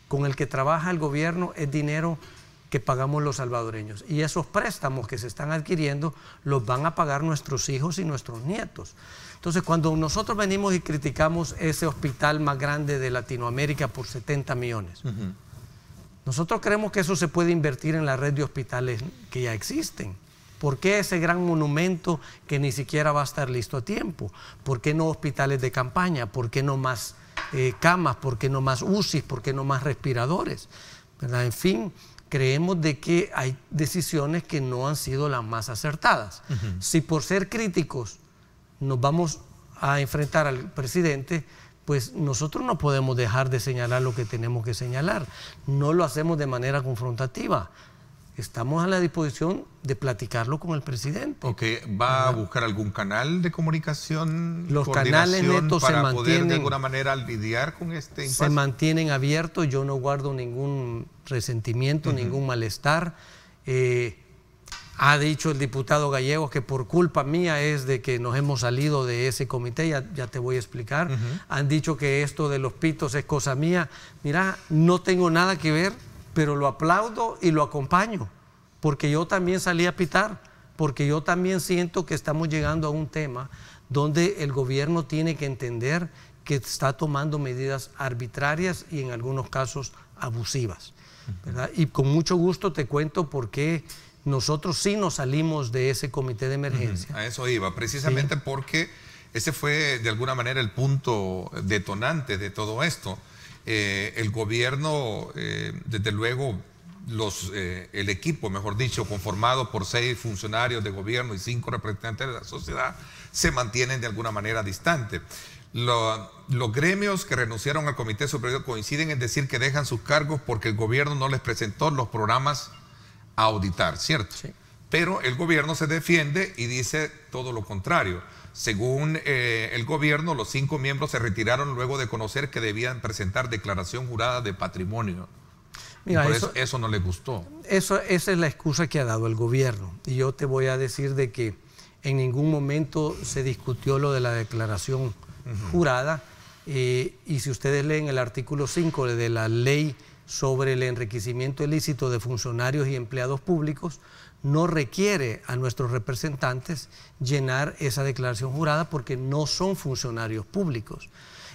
con el que trabaja el gobierno es dinero que pagamos los salvadoreños. Y esos préstamos que se están adquiriendo los van a pagar nuestros hijos y nuestros nietos. Entonces, cuando nosotros venimos y criticamos ese hospital más grande de Latinoamérica por 70 millones, nosotros creemos que eso se puede invertir en la red de hospitales que ya existen. ¿Por qué ese gran monumento que ni siquiera va a estar listo a tiempo? ¿Por qué no hospitales de campaña? ¿Por qué no más camas? ¿Por qué no más UCIs? ¿Por qué no más respiradores? ¿Verdad? En fin, creemos de que hay decisiones que no han sido las más acertadas. Si por ser críticos nos vamos a enfrentar al presidente, pues nosotros no podemos dejar de señalar lo que tenemos que señalar. No lo hacemos de manera confrontativa. estamos a la disposición de platicarlo con el presidente. Ok, ¿va a buscar algún canal de comunicación? Los canales netos se mantienen, poder de alguna manera lidiar con este impasse. Se mantienen abiertos, yo no guardo ningún resentimiento, ningún malestar. Ha dicho el diputado Gallegos que por culpa mía es de que nos hemos salido de ese comité, ya te voy a explicar. Han dicho que esto de los pitos es cosa mía. Mira, no tengo nada que ver, pero lo aplaudo y lo acompaño, porque yo también salí a pitar, porque yo también siento que estamos llegando a un tema donde el gobierno tiene que entender que está tomando medidas arbitrarias y en algunos casos abusivas, ¿verdad? Y con mucho gusto te cuento por qué nosotros sí nos salimos de ese comité de emergencia. A eso iba, precisamente porque ese fue de alguna manera el punto detonante de todo esto. El gobierno, desde luego, el equipo, mejor dicho, conformado por 6 funcionarios de gobierno y 5 representantes de la sociedad, se mantienen de alguna manera distantes. Los gremios que renunciaron al Comité Superior coinciden en decir que dejan sus cargos porque el gobierno no les presentó los programas a auditar, ¿cierto? Sí. Pero el gobierno se defiende y dice todo lo contrario. Según el gobierno, los 5 miembros se retiraron luego de conocer que debían presentar declaración jurada de patrimonio. Mira, por eso no les gustó. Esa es la excusa que ha dado el gobierno. Y yo te voy a decir de que en ningún momento se discutió lo de la declaración jurada. Y si ustedes leen el artículo 5 de la ley sobre el enriquecimiento ilícito de funcionarios y empleados públicos, no requiere a nuestros representantes llenar esa declaración jurada porque no son funcionarios públicos.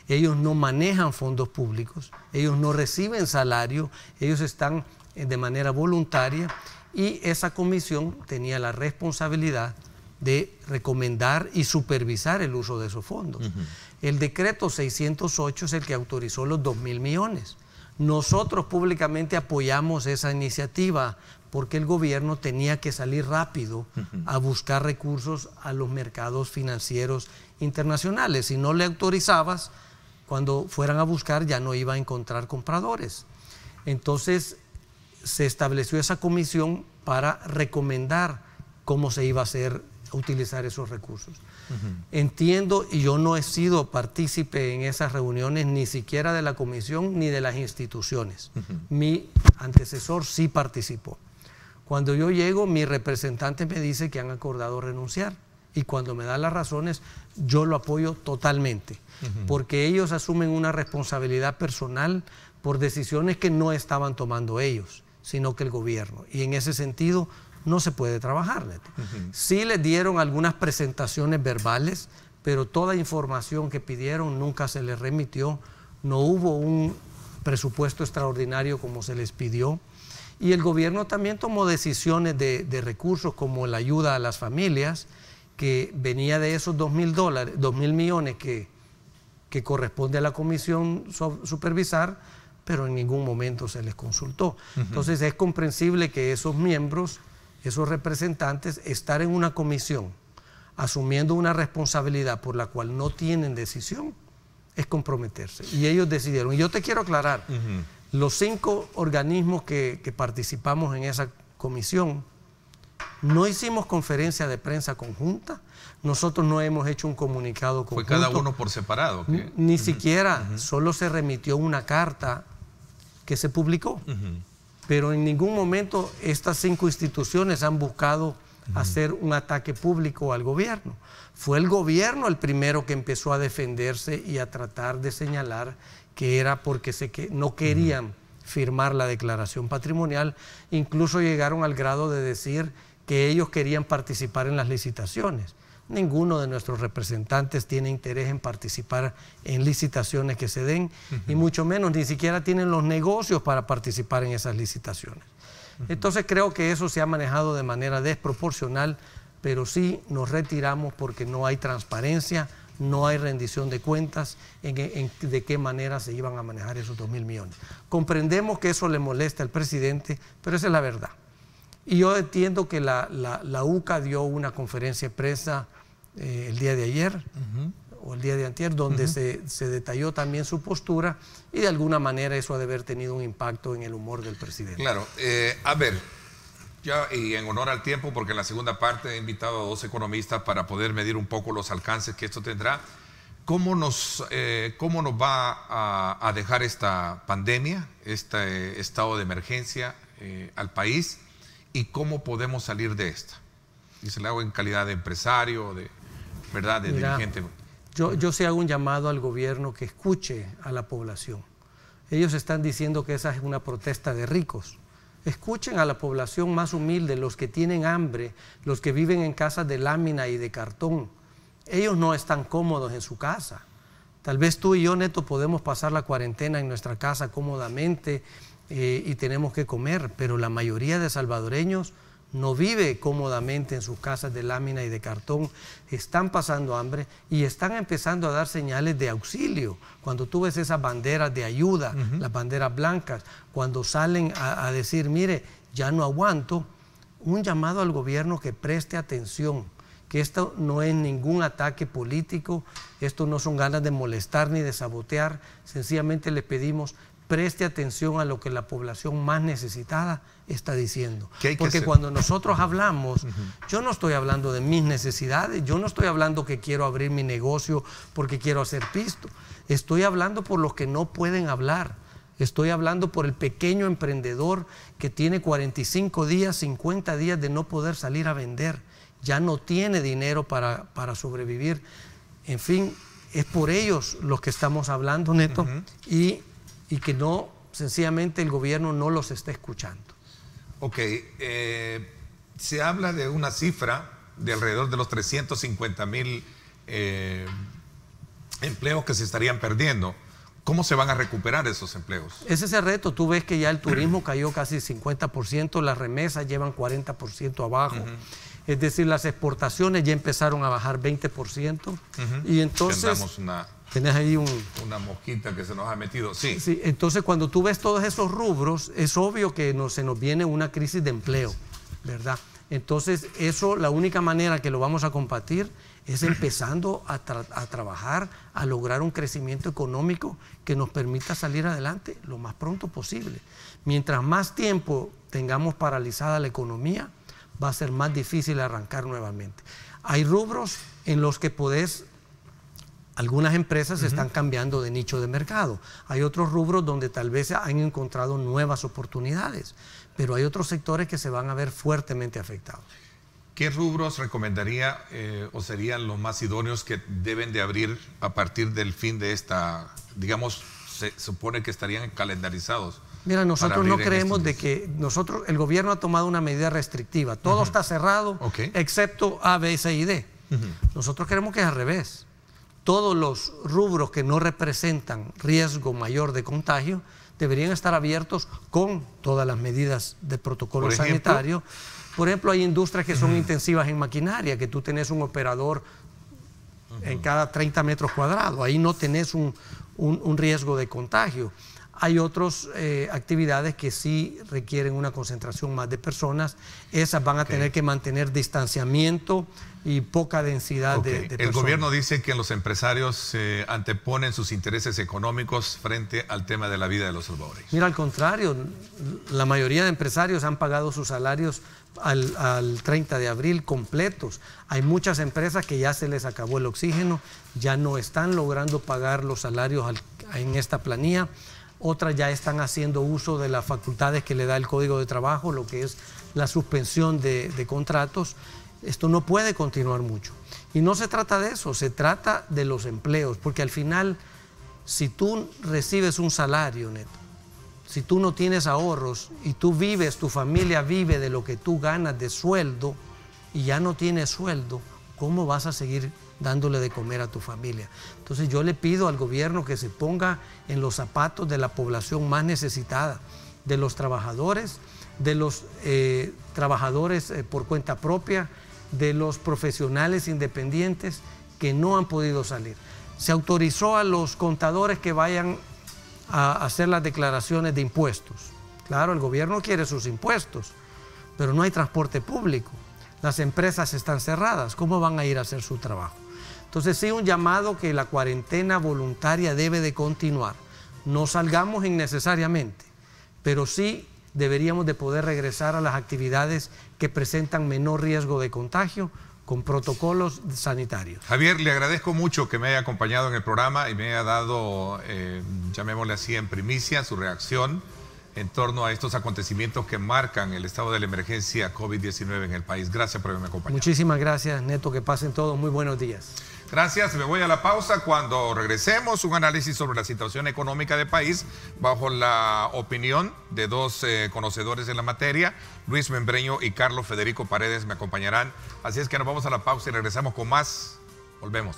Ellos no manejan fondos públicos, ellos no reciben salario, ellos están de manera voluntaria y esa comisión tenía la responsabilidad de recomendar y supervisar el uso de esos fondos. El decreto 608 es el que autorizó los 2.000 millones. Nosotros públicamente apoyamos esa iniciativa porque el gobierno tenía que salir rápido a buscar recursos a los mercados financieros internacionales. Si no le autorizabas, cuando fueran a buscar ya no iba a encontrar compradores. Entonces se estableció esa comisión para recomendar cómo se iba a utilizar esos recursos. Entiendo, y yo no he sido partícipe en esas reuniones ni siquiera de la comisión ni de las instituciones. Mi antecesor sí participó. Cuando yo llego, mi representante me dice que han acordado renunciar y cuando me da las razones, yo lo apoyo totalmente, porque ellos asumen una responsabilidad personal por decisiones que no estaban tomando ellos, sino que el gobierno. Y en ese sentido no se puede trabajar, Neto. Sí les dieron algunas presentaciones verbales, pero toda información que pidieron nunca se les remitió, no hubo un presupuesto extraordinario como se les pidió, y el gobierno también tomó decisiones de recursos como la ayuda a las familias, que venía de esos $2.000 millones que corresponde a la comisión supervisar, pero en ningún momento se les consultó. Entonces es comprensible que esos miembros, esos representantes, estar en una comisión asumiendo una responsabilidad por la cual no tienen decisión, es comprometerse. Y ellos decidieron. Y yo te quiero aclarar, los 5 organismos que participamos en esa comisión, no hicimos conferencia de prensa conjunta, nosotros no hemos hecho un comunicado conjunto. ¿Fue cada uno por separado? Ni siquiera, solo se remitió una carta que se publicó. Pero en ningún momento estas 5 instituciones han buscado hacer un ataque público al gobierno. Fue el gobierno el primero que empezó a defenderse y a tratar de señalar que era porque no querían firmar la declaración patrimonial. Incluso llegaron al grado de decir que ellos querían participar en las licitaciones. Ninguno de nuestros representantes tiene interés en participar en licitaciones que se den, y mucho menos, ni siquiera tienen los negocios para participar en esas licitaciones. Entonces creo que eso se ha manejado de manera desproporcional, pero sí nos retiramos porque no hay transparencia, no hay rendición de cuentas de qué manera se iban a manejar esos 2.000 millones. Comprendemos que eso le molesta al presidente, pero esa es la verdad. Y yo entiendo que la UCA dio una conferencia de prensa el día de ayer o el día de antier, donde se detalló también su postura, y de alguna manera eso ha de haber tenido un impacto en el humor del presidente. Claro, a ver, Ya, y en honor al tiempo, porque en la segunda parte he invitado a 2 economistas para poder medir un poco los alcances que esto tendrá. ¿Cómo nos va a dejar esta pandemia, este estado de emergencia al país, y cómo podemos salir de esta? Y se lo hago en calidad de empresario, de dirigente. Yo sí hago un llamado al gobierno que escuche a la población. Ellos están diciendo que esa es una protesta de ricos. Escuchen a la población más humilde, los que tienen hambre, los que viven en casas de lámina y de cartón. Ellos no están cómodos en su casa. Tal vez tú y yo, Neto, podemos pasar la cuarentena en nuestra casa cómodamente y tenemos que comer, pero la mayoría de salvadoreños no vive cómodamente en sus casas de lámina y de cartón, están pasando hambre y están empezando a dar señales de auxilio. Cuando tú ves esas banderas de ayuda, las banderas blancas, cuando salen a decir, mire, ya no aguanto, un llamado al gobierno que preste atención, que esto no es ningún ataque político, esto no son ganas de molestar ni de sabotear, sencillamente le pedimos preste atención a lo que la población más necesitada está diciendo. Porque cuando nosotros hablamos, yo no estoy hablando de mis necesidades, yo no estoy hablando que quiero abrir mi negocio porque quiero hacer pisto, estoy hablando por los que no pueden hablar, estoy hablando por el pequeño emprendedor que tiene 45 días, 50 días de no poder salir a vender, ya no tiene dinero para sobrevivir. En fin, es por ellos los que estamos hablando, Neto, y que no, sencillamente el gobierno no los está escuchando. Ok, se habla de una cifra de alrededor de los 350,000 empleos que se estarían perdiendo. ¿Cómo se van a recuperar esos empleos? Ese es el reto. Tú ves que ya el turismo cayó casi 50%, las remesas llevan 40% abajo. Es decir, las exportaciones ya empezaron a bajar 20%. Y entonces tenés ahí una mosquita que se nos ha metido. Sí. Sí, entonces cuando tú ves todos esos rubros, es obvio que se nos viene una crisis de empleo, ¿verdad? Entonces eso, la única manera que lo vamos a combatir es empezando a trabajar, a lograr un crecimiento económico que nos permita salir adelante lo más pronto posible. Mientras más tiempo tengamos paralizada la economía, va a ser más difícil arrancar nuevamente. Hay rubros en los que algunas empresas están cambiando de nicho de mercado. Hay otros rubros donde tal vez han encontrado nuevas oportunidades, pero hay otros sectores que se van a ver fuertemente afectados. ¿Qué rubros recomendaría o serían los más idóneos que deben de abrir a partir del fin de esta, digamos, se supone que estarían calendarizados? Mira, nosotros no creemos de que el gobierno ha tomado una medida restrictiva. Todo está cerrado, excepto A, B, C y D. Nosotros creemos que es al revés. Todos los rubros que no representan riesgo mayor de contagio deberían estar abiertos con todas las medidas de protocolo sanitario. Por ejemplo, hay industrias que son intensivas en maquinaria, que tú tenés un operador en cada 30 metros cuadrados. Ahí no tenés un riesgo de contagio. Hay otras actividades que sí requieren una concentración más de personas. Esas van a tener que mantener distanciamiento y poca densidad de personas. El gobierno dice que los empresarios anteponen sus intereses económicos frente al tema de la vida de los salvadoreños. Mira, al contrario, la mayoría de empresarios han pagado sus salarios al 30 de abril completos. Hay muchas empresas que ya se les acabó el oxígeno, ya no están logrando pagar los salarios en esta planilla. Otras ya están haciendo uso de las facultades que le da el Código de Trabajo, lo que es la suspensión de contratos. Esto no puede continuar mucho. Y no se trata de eso, se trata de los empleos, porque al final, si tú recibes un salario neto, si tú no tienes ahorros y tú vives, tu familia vive de lo que tú ganas de sueldo y ya no tienes sueldo, ¿cómo vas a seguir dándole de comer a tu familia? Entonces yo le pido al gobierno que se ponga en los zapatos de la población más necesitada, de los trabajadores, por cuenta propia, de los profesionales independientes que no han podido salir. Se autorizó a los contadores que vayan a hacer las declaraciones de impuestos. Claro, el gobierno quiere sus impuestos, pero no hay transporte público. Las empresas están cerradas, ¿cómo van a ir a hacer su trabajo? Entonces sí, un llamado que la cuarentena voluntaria debe de continuar. No salgamos innecesariamente, pero sí deberíamos de poder regresar a las actividades que presentan menor riesgo de contagio con protocolos sanitarios. Javier, le agradezco mucho que me haya acompañado en el programa y me haya dado, llamémosle así, en primicia, su reacción en torno a estos acontecimientos que marcan el estado de la emergencia COVID-19 en el país. Gracias por haberme acompañado. Muchísimas gracias, Neto, que pasen todos muy buenos días. Gracias, me voy a la pausa. Cuando regresemos, un análisis sobre la situación económica del país bajo la opinión de dos conocedores de la materia, Luis Membreño y Carlos Federico Paredes me acompañarán. Así es que nos vamos a la pausa y regresamos con más. Volvemos.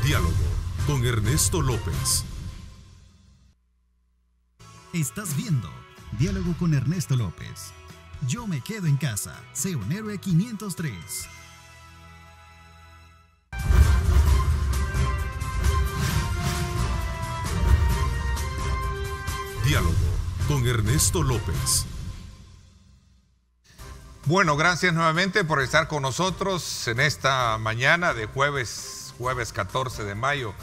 Diálogo con Ernesto López. Estás viendo Diálogo con Ernesto López. Yo me quedo en casa. Sé un héroe 503. Diálogo con Ernesto López. Bueno, gracias nuevamente por estar con nosotros en esta mañana de jueves 14 de mayo.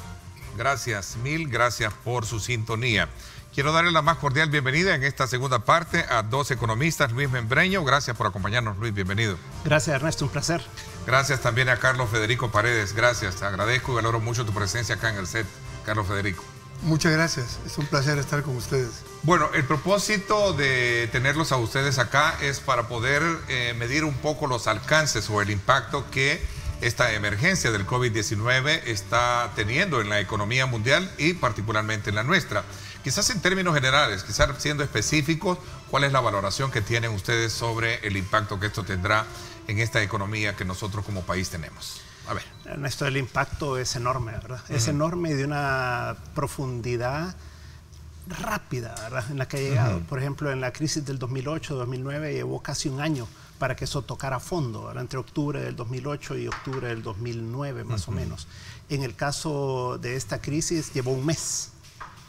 Gracias, mil gracias por su sintonía. Quiero darle la más cordial bienvenida en esta segunda parte a dos economistas, Luis Membreño. Gracias por acompañarnos, Luis, bienvenido. Gracias, Ernesto, un placer. Gracias también a Carlos Federico Paredes, gracias. Te agradezco y valoro mucho tu presencia acá en el set, Carlos Federico. Muchas gracias, es un placer estar con ustedes. Bueno, el propósito de tenerlos a ustedes acá es para poder medir un poco los alcances o el impacto que esta emergencia del COVID-19 está teniendo en la economía mundial y particularmente en la nuestra. Quizás en términos generales, quizás siendo específicos, ¿cuál es la valoración que tienen ustedes sobre el impacto que esto tendrá en esta economía que nosotros como país tenemos? A ver. Ernesto, el impacto es enorme, ¿verdad? Es enorme y de una profundidad rápida, ¿verdad? En la que ha llegado. Por ejemplo, en la crisis del 2008-2009 llevó casi un año para que eso tocara a fondo, ¿verdad? Entre octubre del 2008 y octubre del 2009, más o menos. En el caso de esta crisis llevó un mes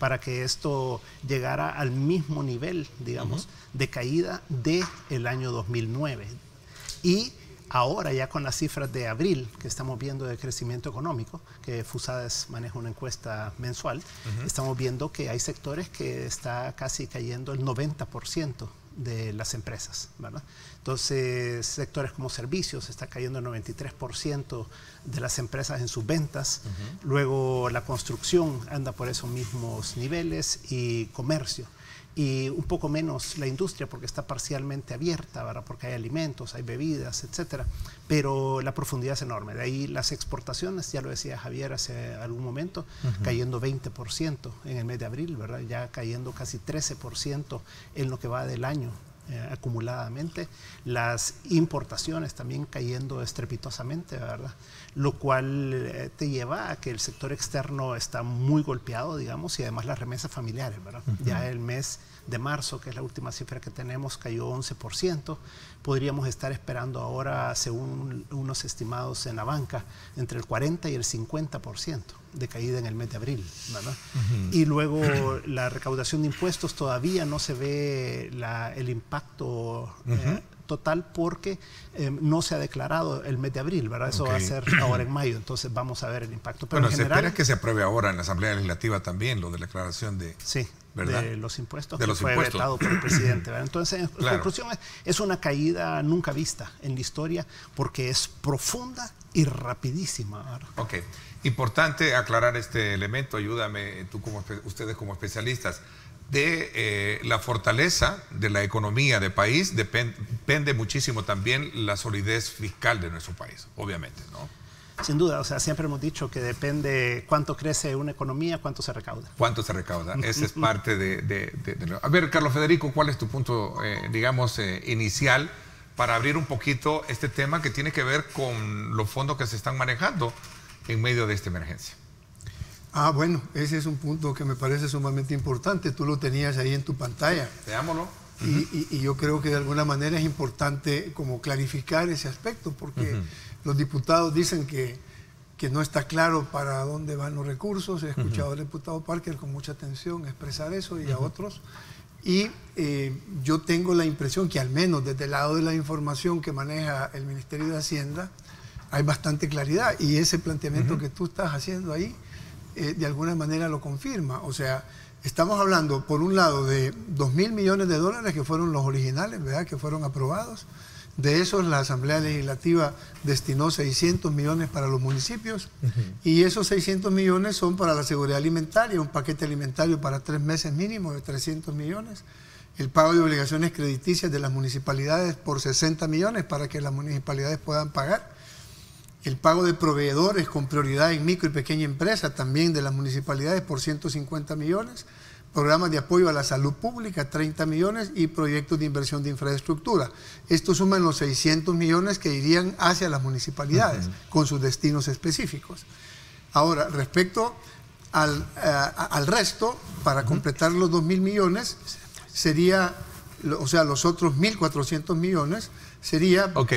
para que esto llegara al mismo nivel, digamos, de caída del año 2009. Y ahora ya con las cifras de abril que estamos viendo de crecimiento económico, que Fusades maneja una encuesta mensual, estamos viendo que hay sectores que está casi cayendo el 90% de las empresas, ¿verdad? Entonces, sectores como servicios está cayendo el 93% de las empresas en sus ventas. Luego la construcción anda por esos mismos niveles y comercio. Y un poco menos la industria porque está parcialmente abierta, ¿verdad? Porque hay alimentos, hay bebidas, etcétera. Pero la profundidad es enorme. De ahí las exportaciones, ya lo decía Javier hace algún momento, cayendo 20% en el mes de abril, ¿verdad? Ya cayendo casi 13% en lo que va del año acumuladamente. Las importaciones también cayendo estrepitosamente, ¿verdad? Lo cual te lleva a que el sector externo está muy golpeado, digamos, y además las remesas familiares, ¿verdad? Ya el mes de marzo, que es la última cifra que tenemos, cayó 11%. Podríamos estar esperando ahora, según unos estimados en la banca, entre el 40 y el 50% de caída en el mes de abril, ¿verdad? Y luego la recaudación de impuestos todavía no se ve el impacto total porque no se ha declarado el mes de abril, ¿verdad? Eso va a ser ahora en mayo, entonces vamos a ver el impacto. Pero bueno, en general, se espera que se apruebe ahora en la Asamblea Legislativa también lo de la declaración de... Sí, ¿verdad? De los impuestos, de que los fue impuestos vetado por el presidente, ¿verdad? Entonces, en conclusión, es una caída nunca vista en la historia porque es profunda y rapidísima, ¿verdad? Ok, importante aclarar este elemento, ayúdame tú ustedes como especialistas. De la fortaleza de la economía del país depende muchísimo también la solidez fiscal de nuestro país, obviamente, ¿no? Sin duda, o sea, siempre hemos dicho que depende cuánto crece una economía, cuánto se recauda. ¿Cuánto se recauda? Esa es parte de... A ver, Carlos Federico, ¿cuál es tu punto, digamos, inicial para abrir un poquito este tema que tiene que ver con los fondos que se están manejando en medio de esta emergencia? Bueno, ese es un punto que me parece sumamente importante. Tú lo tenías ahí en tu pantalla. Veámoslo. Y yo creo que de alguna manera es importante como clarificar ese aspecto, porque los diputados dicen que no está claro para dónde van los recursos. He escuchado al diputado Parker con mucha atención expresar eso y a otros. Y yo tengo la impresión que al menos desde el lado de la información que maneja el Ministerio de Hacienda hay bastante claridad. Y ese planteamiento que tú estás haciendo ahí de alguna manera lo confirma. O sea, estamos hablando, por un lado, de 2.000 millones de dólares que fueron los originales, ¿verdad?, que fueron aprobados. De esos, la Asamblea Legislativa destinó 600 millones para los municipios, y esos 600 millones son para la seguridad alimentaria, un paquete alimentario para 3 meses mínimo de 300 millones, el pago de obligaciones crediticias de las municipalidades por 60 millones para que las municipalidades puedan pagar, el pago de proveedores con prioridad en micro y pequeña empresa también de las municipalidades por 150 millones, programas de apoyo a la salud pública, 30 millones, y proyectos de inversión de infraestructura. Esto suma los 600 millones que irían hacia las municipalidades, con sus destinos específicos. Ahora, respecto al resto, para completar los 2.000 millones, sería, o sea, los otros 1.400 millones, sería... Ok,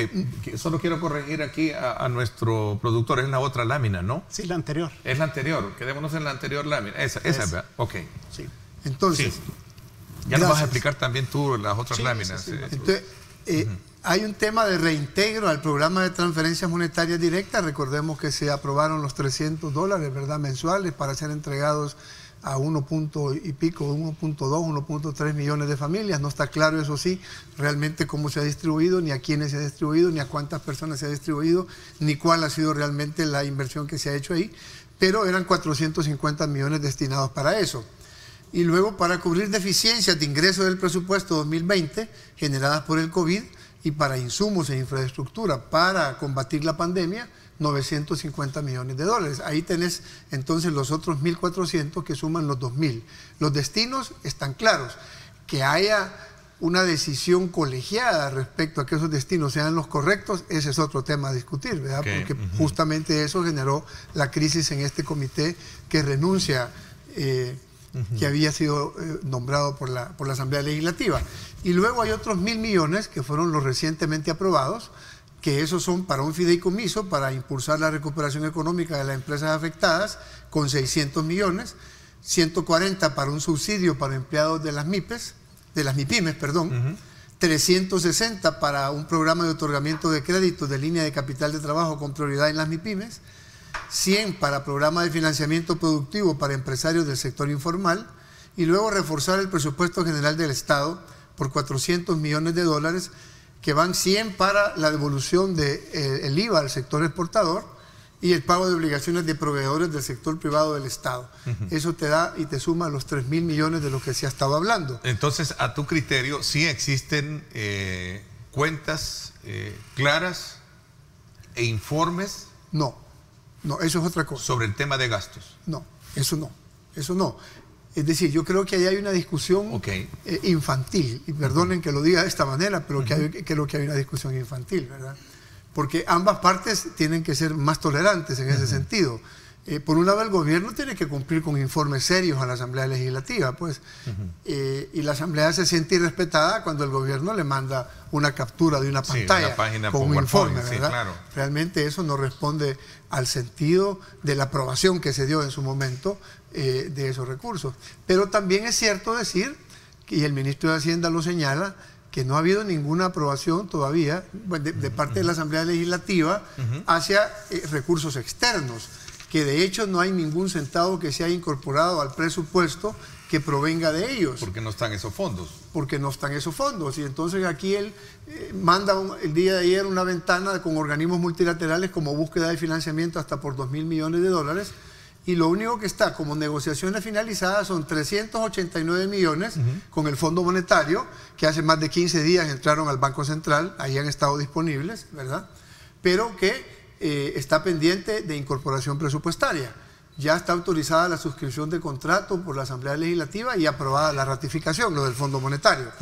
solo quiero corregir aquí a nuestro productor, es la otra lámina, ¿no? Sí, la anterior. Es la anterior, quedémonos en la anterior lámina, esa ¿verdad? Ok. Sí. Entonces, sí. Ya nos vas a explicar también tú las otras láminas. Sí. Entonces, hay un tema de reintegro al programa de transferencias monetarias directas. Recordemos que se aprobaron los $300, ¿verdad?, mensuales, para ser entregados a 1.1 y pico, 1.2, 1.3 millones de familias. No está claro, eso sí, realmente cómo se ha distribuido, ni a quiénes se ha distribuido, ni a cuántas personas se ha distribuido, ni cuál ha sido realmente la inversión que se ha hecho ahí, pero eran 450 millones destinados para eso. Y luego, para cubrir deficiencias de ingresos del presupuesto 2020 generadas por el COVID y para insumos e infraestructura para combatir la pandemia, 950 millones de dólares. Ahí tenés entonces los otros 1.400 que suman los 2.000. Los destinos están claros. Que haya una decisión colegiada respecto a que esos destinos sean los correctos, ese es otro tema a discutir, ¿verdad? Okay. Porque justamente eso generó la crisis en este comité que renuncia, que había sido nombrado por la Asamblea Legislativa. Y luego hay otros 1.000 millones que fueron los recientemente aprobados, que esos son para un fideicomiso para impulsar la recuperación económica de las empresas afectadas, con 600 millones, 140 para un subsidio para empleados de las MIPYMES, 360 para un programa de otorgamiento de créditos de línea de capital de trabajo con prioridad en las MIPYMES, 100 para programa de financiamiento productivo para empresarios del sector informal, y luego reforzar el presupuesto general del Estado por 400 millones de dólares, que van 100 para la devolución del IVA al sector exportador y el pago de obligaciones de proveedores del sector privado del Estado. Eso te da y te suma los 3.000 millones de los que se ha estado hablando. Entonces, a tu criterio, ¿sí existen cuentas claras e informes? No, eso es otra cosa. ¿Sobre el tema de gastos? No. Es decir, yo creo que ahí hay una discusión infantil, y perdonen que lo diga de esta manera, pero creo que hay una discusión infantil, ¿verdad? Porque ambas partes tienen que ser más tolerantes en ese sentido. Por un lado, el gobierno tiene que cumplir con informes serios a la Asamblea Legislativa, pues, y la Asamblea se siente irrespetada cuando el gobierno le manda una captura de una pantalla con un informe, ¿verdad? Sí, claro. Realmente eso no responde al sentido de la aprobación que se dio en su momento de esos recursos. Pero también es cierto decir, y el ministro de Hacienda lo señala, que no ha habido ninguna aprobación todavía de parte de la Asamblea Legislativa hacia recursos externos, que de hecho no hay ningún centavo que se haya incorporado al presupuesto que provenga de ellos. Porque no están esos fondos. Porque no están esos fondos. Y entonces aquí él manda el día de ayer una ventana con organismos multilaterales como búsqueda de financiamiento hasta por 2.000 millones de dólares. Y lo único que está como negociaciones finalizadas son 389 millones con el Fondo Monetario, que hace más de 15 días entraron al Banco Central, ahí han estado disponibles, ¿verdad? Pero que está pendiente de incorporación presupuestaria. Ya está autorizada la suscripción de contrato por la Asamblea Legislativa y aprobada la ratificación, lo del Fondo Monetario.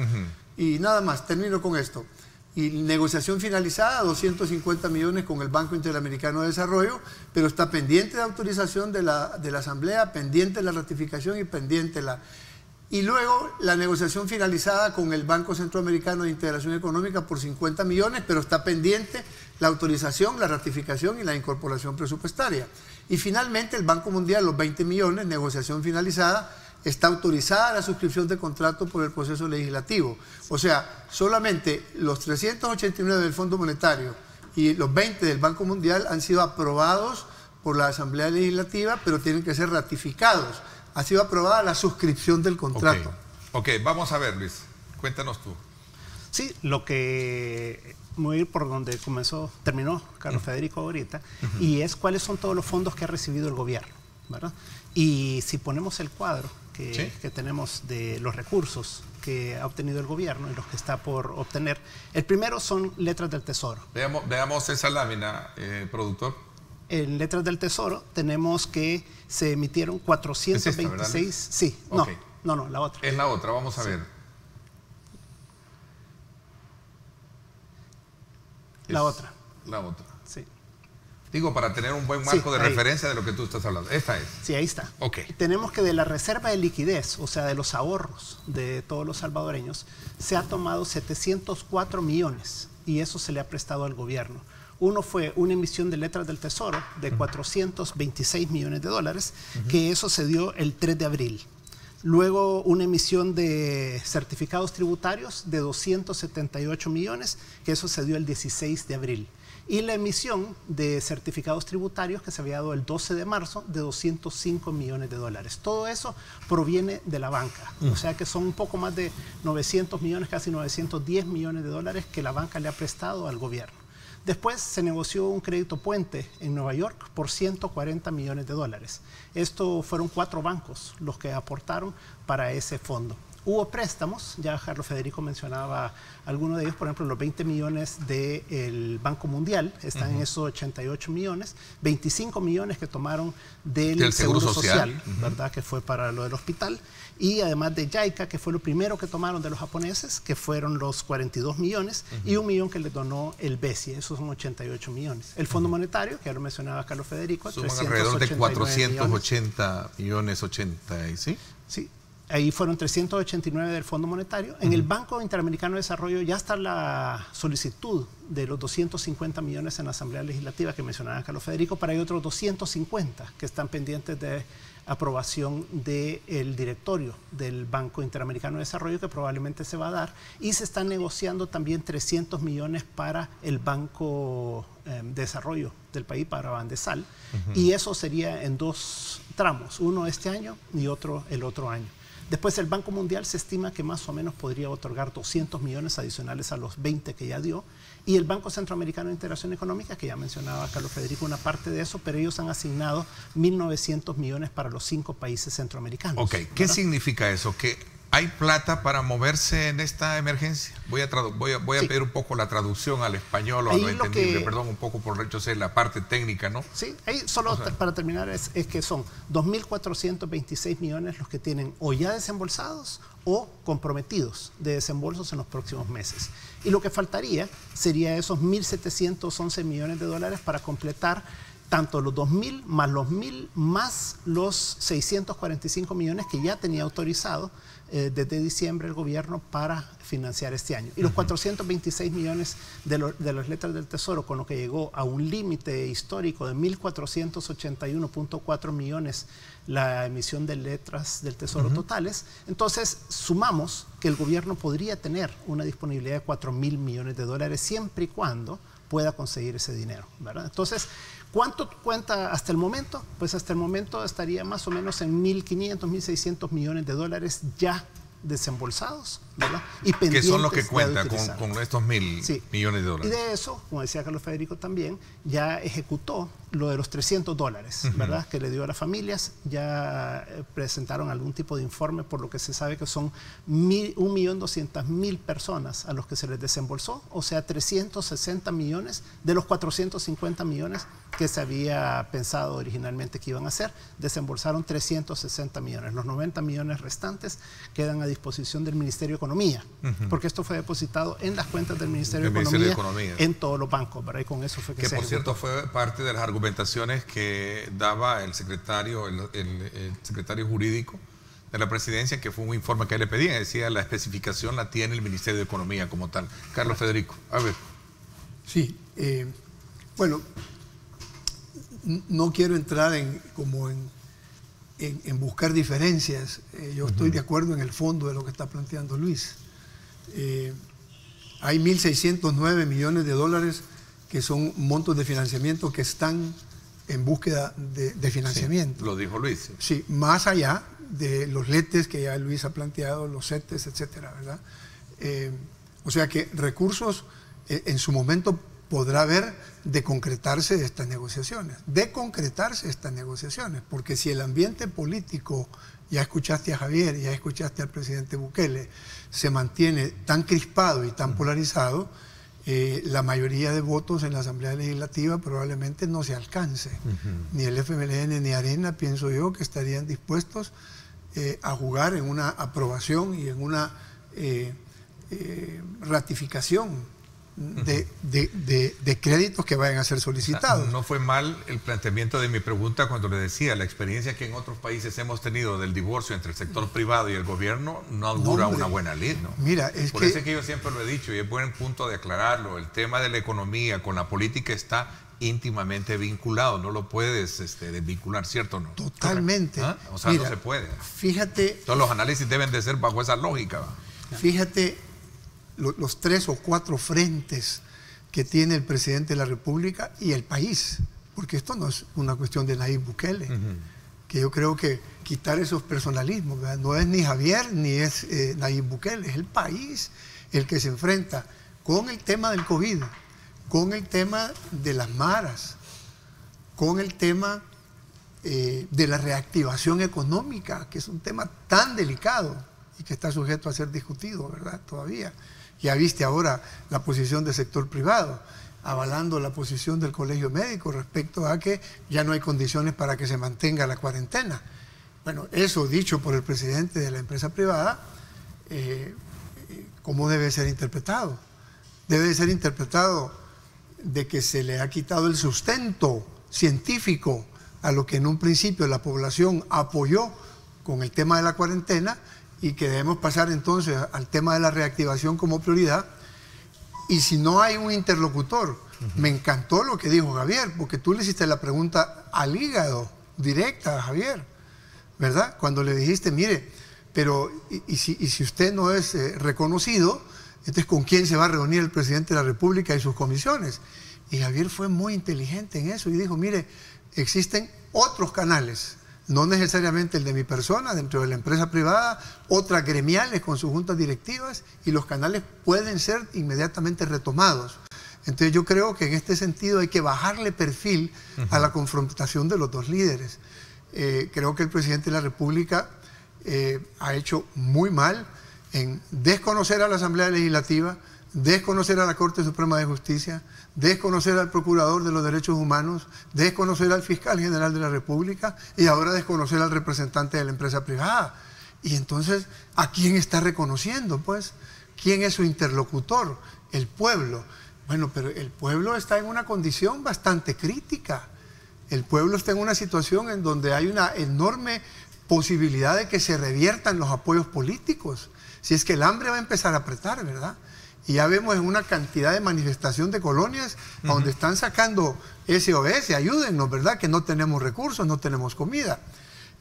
Y nada más, termino con esto. Y negociación finalizada, 250 millones con el Banco Interamericano de Desarrollo, pero está pendiente de autorización de la Asamblea, pendiente la ratificación y pendiente la... Y luego la negociación finalizada con el Banco Centroamericano de Integración Económica por 50 millones, pero está pendiente la autorización, la ratificación y la incorporación presupuestaria. Y finalmente el Banco Mundial, los 20 millones, negociación finalizada, está autorizada la suscripción de contrato por el proceso legislativo. O sea, solamente los 389 del Fondo Monetario y los 20 del Banco Mundial han sido aprobados por la Asamblea Legislativa, pero tienen que ser ratificados. Ha sido aprobada la suscripción del contrato. Ok, vamos a ver, Luis, cuéntanos tú. Sí, lo que voy a ir por donde terminó Carlos Federico ahorita, y es cuáles son todos los fondos que ha recibido el gobierno, ¿verdad? Y si ponemos el cuadro que tenemos de los recursos que ha obtenido el gobierno y los que está por obtener, el primero son letras del Tesoro. Veamos esa lámina, productor. En letras del Tesoro tenemos que se emitieron 426... ¿Es esta, sí, okay. No, la otra. Es la otra, vamos a ver. La otra. La otra. Sí. Digo, para tener un buen marco de referencia de lo que tú estás hablando. Esta es. Sí, ahí está. Ok. Tenemos que de la reserva de liquidez, o sea, de los ahorros de todos los salvadoreños, se ha tomado 704 millones y eso se le ha prestado al gobierno. Uno fue una emisión de letras del Tesoro de 426 millones de dólares, que eso se dio el 3 de abril. Luego una emisión de certificados tributarios de 278 millones, que eso se dio el 16 de abril. Y la emisión de certificados tributarios que se había dado el 12 de marzo de 205 millones de dólares. Todo eso proviene de la banca. O sea que son un poco más de 900 millones, casi 910 millones de dólares que la banca le ha prestado al gobierno. Después se negoció un crédito puente en Nueva York por 140 millones de dólares. Esto fueron 4 bancos los que aportaron para ese fondo. Hubo préstamos, ya Carlos Federico mencionaba algunos de ellos, por ejemplo, los 20 millones del Banco Mundial, están en esos 88 millones, 25 millones que tomaron del Seguro Social, ¿verdad? Que fue para lo del hospital, y además de JICA, que fue lo primero que tomaron de los japoneses, que fueron los 42 millones, y 1 millón que le donó el BESI, esos son 88 millones. El Fondo Monetario, que ya lo mencionaba Carlos Federico, suman alrededor de 480 millones, 80, ¿sí? Sí. Ahí fueron 389 del Fondo Monetario. En el Banco Interamericano de Desarrollo ya está la solicitud de los 250 millones en la Asamblea Legislativa que mencionaba Carlos Federico, para hay otros 250 que están pendientes de aprobación del directorio del Banco Interamericano de Desarrollo, que probablemente se va a dar, y se están negociando también 300 millones para el Banco de Desarrollo del país, para Bandesal, y eso sería en 2 tramos, uno este año y otro el otro año. Después el Banco Mundial se estima que más o menos podría otorgar 200 millones adicionales a los 20 que ya dio. Y el Banco Centroamericano de Integración Económica, que ya mencionaba Carlos Federico una parte de eso, pero ellos han asignado 1.900 millones para los 5 países centroamericanos. Ok, ¿qué ¿verdad? significa eso? ¿Que hay plata para moverse en esta emergencia? Voy a pedir un poco la traducción al español o a lo entendible, perdón, un poco por yo sé la parte técnica, ¿no? Sí, ahí solo para terminar es que son 2.426 millones los que tienen o ya desembolsados o comprometidos de desembolsos en los próximos meses. Y lo que faltaría sería esos 1.711 millones de dólares para completar tanto los 2.000 más los 1.000 más los 645 millones que ya tenía autorizado desde diciembre el gobierno para financiar este año. Y los 426 millones de las letras del Tesoro, con lo que llegó a un límite histórico de 1.481.4 millones la emisión de letras del Tesoro totales, entonces sumamos que el gobierno podría tener una disponibilidad de 4.000 millones de dólares siempre y cuando pueda conseguir ese dinero, ¿verdad? Entonces, ¿cuánto cuenta hasta el momento? Pues hasta el momento estaría más o menos en 1.500, 1.600 millones de dólares ya desembolsados, ¿verdad? Y pendientes, que son los que cuentan con estos 1.000 millones de dólares. Y de eso, como decía Carlos Federico también, ya ejecutó lo de los $300, ¿verdad? Que le dio a las familias. Ya presentaron algún tipo de informe, por lo que se sabe que son 1.200.000 personas a los que se les desembolsó, o sea, 360 millones de los 450 millones que se había pensado originalmente que iban a hacer. Desembolsaron 360 millones. Los 90 millones restantes quedan a disposición del Ministerio de Economía, porque esto fue depositado en las cuentas del Ministerio de Economía en todos los bancos, ¿verdad? Y con eso fue que se por cierto fue parte de las argumentaciones que daba el secretario jurídico de la presidencia, que fue un informe que le pedían, decía la especificación la tiene el Ministerio de Economía como tal. Carlos Federico, a ver. Sí, bueno, no quiero entrar en buscar diferencias. Yo estoy de acuerdo en el fondo de lo que está planteando Luis. Hay 1.609 millones de dólares que son montos de financiamiento que están en búsqueda de financiamiento. Sí, lo dijo Luis. Sí, más allá de los letes que ya Luis ha planteado, los CETES, etcétera, ¿verdad? O sea que recursos en su momento podrá haber de concretarse estas negociaciones, porque si el ambiente político, ya escuchaste a Javier, ya escuchaste al presidente Bukele, se mantiene tan crispado y tan polarizado, la mayoría de votos en la Asamblea Legislativa probablemente no se alcance. Ni el FMLN ni Arena, pienso yo, que estarían dispuestos a jugar en una aprobación y en una ratificación de créditos que vayan a ser solicitados. O sea, no fue mal el planteamiento de mi pregunta cuando le decía la experiencia que en otros países hemos tenido del divorcio entre el sector privado y el gobierno no augura una buena ley, ¿no? Mira, Por eso es que yo siempre lo he dicho y es buen punto de aclararlo. El tema de la economía con la política está íntimamente vinculado, no lo puedes desvincular, ¿cierto o no? Totalmente. ¿Ah? O sea, mira, no se puede. Fíjate. Todos los análisis deben de ser bajo esa lógica. Fíjate los 3 o 4 frentes que tiene el presidente de la República y el país, porque esto no es una cuestión de Nayib Bukele, que yo creo que quitar esos personalismos, ¿verdad? No es ni Javier ni es Nayib Bukele, es el país el que se enfrenta con el tema del COVID, con el tema de las maras, con el tema de la reactivación económica, que es un tema tan delicado y que está sujeto a ser discutido, ¿verdad? Todavía. Ya viste ahora la posición del sector privado, avalando la posición del Colegio Médico respecto a que ya no hay condiciones para que se mantenga la cuarentena. Bueno, eso dicho por el presidente de la empresa privada, ¿cómo debe ser interpretado? Debe ser interpretado de que se le ha quitado el sustento científico a lo que en un principio la población apoyó con el tema de la cuarentena, y que debemos pasar entonces al tema de la reactivación como prioridad. Y si no hay un interlocutor, me encantó lo que dijo Javier, porque tú le hiciste la pregunta al hígado, directa a Javier, ¿verdad? Cuando le dijiste, mire, pero y si usted no es reconocido, entonces ¿con quién se va a reunir el presidente de la República y sus comisiones? Y Javier fue muy inteligente en eso y dijo, mire, existen otros canales, no necesariamente el de mi persona, dentro de la empresa privada, otras gremiales con sus juntas directivas, y los canales pueden ser inmediatamente retomados. Entonces yo creo que en este sentido hay que bajarle perfil a la confrontación de los dos líderes. Creo que el presidente de la República ha hecho muy mal en desconocer a la Asamblea Legislativa, desconocer a la Corte Suprema de Justicia, desconocer al Procurador de los Derechos Humanos, desconocer al Fiscal General de la República y ahora desconocer al representante de la empresa privada. Y entonces, ¿a quién está reconociendo, pues? ¿Quién es su interlocutor? El pueblo. Bueno, pero el pueblo está en una condición bastante crítica. El pueblo está en una situación en donde hay una enorme posibilidad de que se reviertan los apoyos políticos. Si es que el hambre va a empezar a apretar, ¿verdad? Y ya vemos en una cantidad de manifestación de colonias donde están sacando SOS, ayúdennos, ¿verdad? Que no tenemos recursos, no tenemos comida.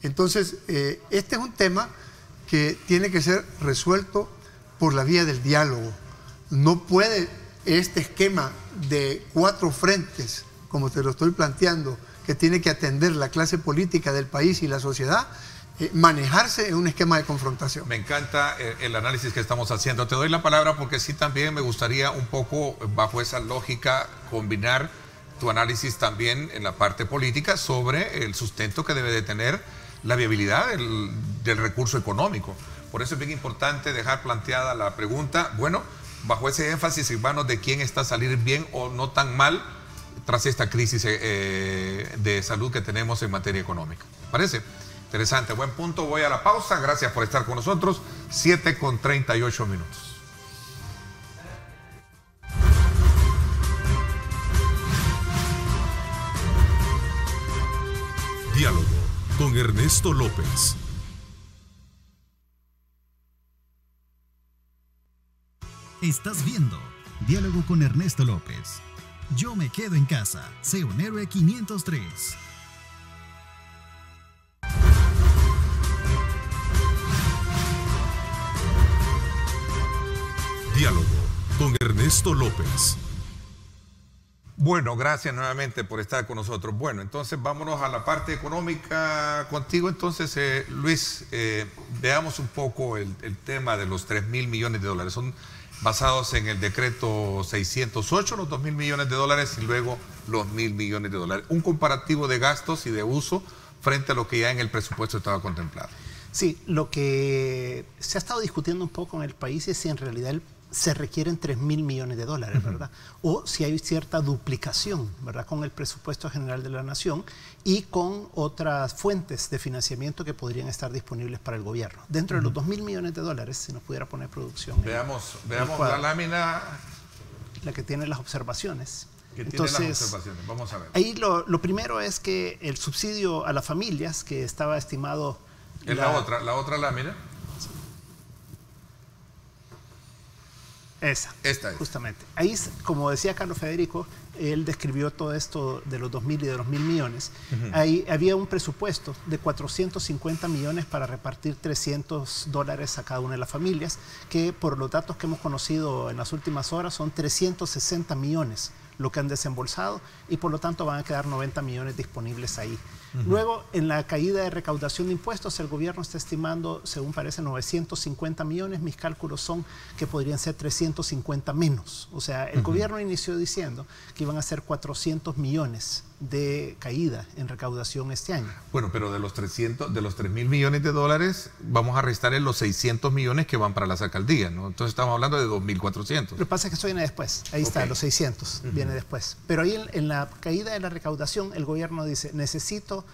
Entonces, este es un tema que tiene que ser resuelto por la vía del diálogo. No puede este esquema de 4 frentes, como te lo estoy planteando, que tiene que atender la clase política del país y la sociedad, manejarse en un esquema de confrontación. Me encanta el análisis que estamos haciendo. Te doy la palabra porque sí también me gustaría un poco bajo esa lógica combinar tu análisis también en la parte política sobre el sustento que debe de tener la viabilidad del recurso económico. Por eso es bien importante dejar planteada la pregunta, bueno, bajo ese énfasis, hermanos, de quién está a salir bien o no tan mal tras esta crisis de salud que tenemos en materia económica. ¿Parece? Interesante, buen punto. Voy a la pausa. Gracias por estar con nosotros. 7:38 minutos. Diálogo con Ernesto López. Estás viendo Diálogo con Ernesto López. Yo me quedo en casa. Sé un héroe 503. Diálogo con Ernesto López. Bueno, gracias nuevamente por estar con nosotros. Bueno, entonces vámonos a la parte económica contigo. Entonces, Luis, veamos un poco el tema de los 3.000 millones de dólares. Son basados en el decreto 608, los 2.000 millones de dólares y luego los 1.000 millones de dólares. Un comparativo de gastos y de uso frente a lo que ya en el presupuesto estaba contemplado. Sí, lo que se ha estado discutiendo un poco en el país es si en realidad se requieren 3.000 millones de dólares, ¿verdad? O si hay cierta duplicación, ¿verdad? Con el presupuesto general de la nación y con otras fuentes de financiamiento que podrían estar disponibles para el gobierno. Dentro de los 2.000 millones de dólares, si nos pudiera poner producción. Veamos la lámina. La que tiene las observaciones. Entonces, tiene las observaciones. Vamos a ver. Ahí lo primero es que el subsidio a las familias, que estaba estimado... Es la otra lámina. Esta es. Justamente. Ahí, como decía Carlos Federico, él describió todo esto de los 2.000 y de los 1.000 millones. Ahí había un presupuesto de 450 millones para repartir $300 a cada una de las familias, que por los datos que hemos conocido en las últimas horas son 360 millones lo que han desembolsado y por lo tanto van a quedar 90 millones disponibles ahí. Luego, en la caída de recaudación de impuestos, el gobierno está estimando, según parece, 950 millones. Mis cálculos son que podrían ser 350 menos. O sea, el gobierno inició diciendo que iban a ser 400 millones de caída en recaudación este año. Bueno, pero de los 3.000 millones de dólares, vamos a restarle los 600 millones que van para las alcaldías, ¿no? Entonces estamos hablando de 2.400. Lo que pasa es que eso viene después. Ahí está, los 600 viene después. Pero ahí en la caída de la recaudación, el gobierno dice, necesito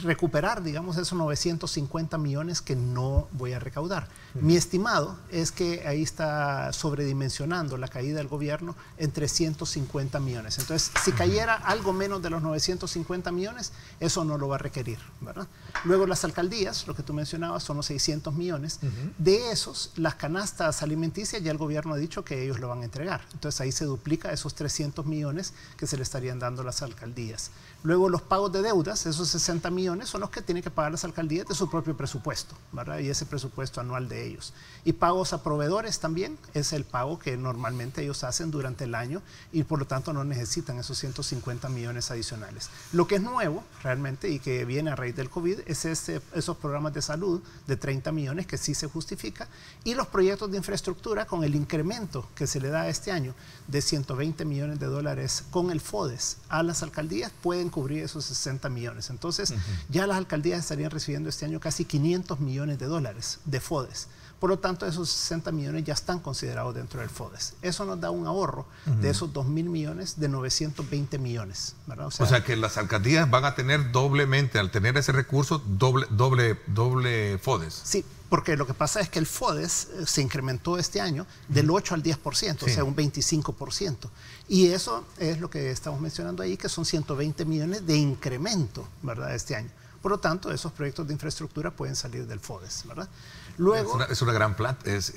recuperar, digamos, esos 950 millones que no voy a recaudar. Mi estimado es que ahí está sobredimensionando la caída del gobierno en 350 millones. Entonces, si cayera algo menos de los 950 millones, eso no lo va a requerir, ¿verdad? Luego las alcaldías, lo que tú mencionabas, son los 600 millones. De esos, las canastas alimenticias ya el gobierno ha dicho que ellos lo van a entregar. Entonces, ahí se duplica esos 300 millones que se le estarían dando a las alcaldías. Luego, los pagos de deudas, esos 60 millones, son los que tienen que pagar las alcaldías de su propio presupuesto, ¿verdad? Y ese presupuesto anual de ellos. Y pagos a proveedores también es el pago que normalmente ellos hacen durante el año y por lo tanto no necesitan esos 150 millones adicionales. Lo que es nuevo realmente y que viene a raíz del COVID es esos programas de salud de 30 millones que sí se justifica y los proyectos de infraestructura con el incremento que se le da este año de 120 millones de dólares con el FODES a las alcaldías pueden cubrir esos 60 millones. Entonces ya las alcaldías estarían recibiendo este año casi 500 millones de dólares de FODES. Por lo tanto, esos 60 millones ya están considerados dentro del FODES. Eso nos da un ahorro de esos 2.000 millones de 920 millones, ¿verdad? O sea, que las alcaldías van a tener doblemente, al tener ese recurso, doble FODES. Sí, porque lo que pasa es que el FODES se incrementó este año del 8 al 10%, o sea, un 25%. Y eso es lo que estamos mencionando ahí, que son 120 millones de incremento, ¿verdad?, este año. Por lo tanto, esos proyectos de infraestructura pueden salir del FODES, ¿verdad? Luego, es una gran plata, es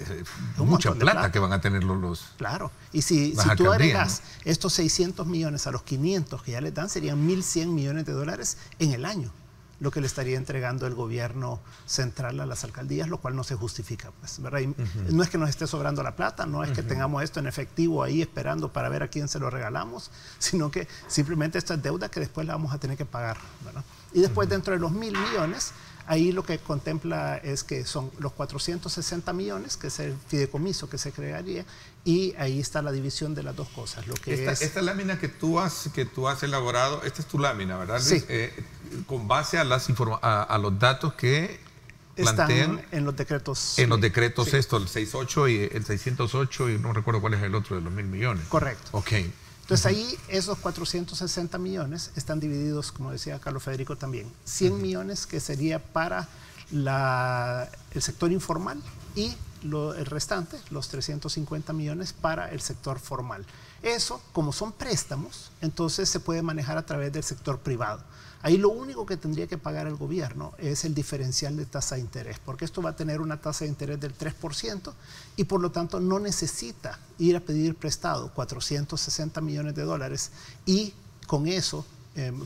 mucha plata que van a tener los... Claro, y si tú agregas, ¿no?, estos 600 millones a los 500 que ya les dan, serían 1.100 millones de dólares en el año, lo que le estaría entregando el gobierno central a las alcaldías, lo cual no se justifica, pues, ¿verdad? Y no es que nos esté sobrando la plata, no es que tengamos esto en efectivo ahí esperando para ver a quién se lo regalamos, sino que simplemente esta es deuda que después la vamos a tener que pagar, ¿verdad? Y después dentro de los 1.000 millones, ahí lo que contempla es que son los 460 millones, que es el fideicomiso que se crearía, y ahí está la división de las dos cosas. Lo que esta lámina que tú has elaborado, esta es tu lámina, ¿verdad, Luis? Sí. Con base a los datos que plantean están en los decretos. En los decretos, sí. Esto, el 68 y el 608, y no recuerdo cuál es el otro de los 1.000 millones. Correcto. Ok. Entonces ahí esos 460 millones están divididos, como decía Carlos Federico también, 100 millones que sería para el sector informal y el restante, los 350 millones para el sector formal. Eso, como son préstamos, entonces se puede manejar a través del sector privado. Ahí lo único que tendría que pagar el gobierno es el diferencial de tasa de interés, porque esto va a tener una tasa de interés del 3% y por lo tanto no necesita ir a pedir prestado 460 millones de dólares y con eso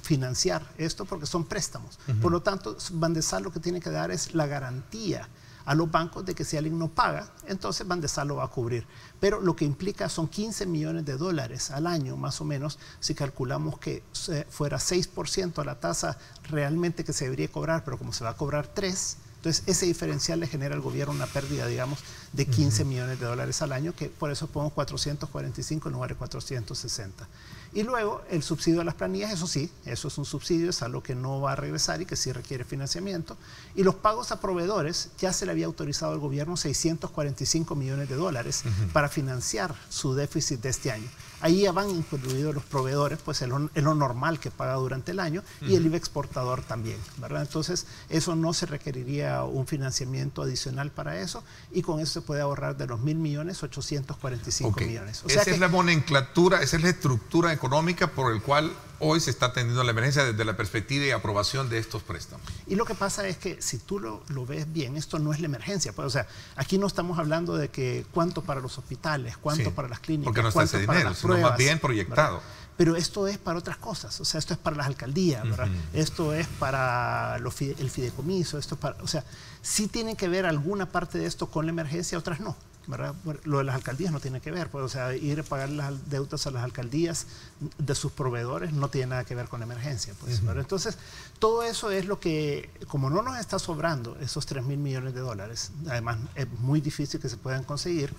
financiar esto porque son préstamos. Por lo tanto, Bandesal lo que tiene que dar es la garantía a los bancos de que si alguien no paga, entonces Bandesal lo va a cubrir. Pero lo que implica son 15 millones de dólares al año, más o menos, si calculamos que fuera 6% la tasa realmente que se debería cobrar, pero como se va a cobrar 3%, entonces ese diferencial le genera al gobierno una pérdida, digamos, de 15 millones de dólares al año, que por eso pongo 445 en lugar de 460. Y luego el subsidio a las planillas, eso sí, eso es un subsidio, es algo que no va a regresar y que sí requiere financiamiento. Y los pagos a proveedores, ya se le había autorizado al gobierno 645 millones de dólares para financiar su déficit de este año. Ahí ya van incluidos los proveedores, pues es lo normal que paga durante el año, y el IVA exportador también, ¿verdad? Entonces, eso no se requeriría un financiamiento adicional para eso, y con eso se puede ahorrar de los 1.000 millones, 845 millones. O sea esa es la nomenclatura, esa es la estructura económica por el cual hoy se está atendiendo la emergencia desde la perspectiva y aprobación de estos préstamos. Y lo que pasa es que si tú lo ves bien, esto no es la emergencia. Pues, o sea, aquí no estamos hablando de que cuánto para los hospitales, cuánto para las clínicas, porque no está ese dinero, sino más bien proyectado. ¿Verdad? Pero esto es para otras cosas, o sea, esto es para las alcaldías, ¿verdad? Esto es para el fideicomiso, esto es para, o sea, sí tiene que ver alguna parte de esto con la emergencia, otras no, ¿verdad? Lo de las alcaldías no tiene que ver, pues, o sea, ir a pagar las deudas a las alcaldías de sus proveedores no tiene nada que ver con la emergencia, pues, ¿verdad? Entonces, todo eso es lo que, como no nos está sobrando esos 3.000 millones de dólares, además es muy difícil que se puedan conseguir.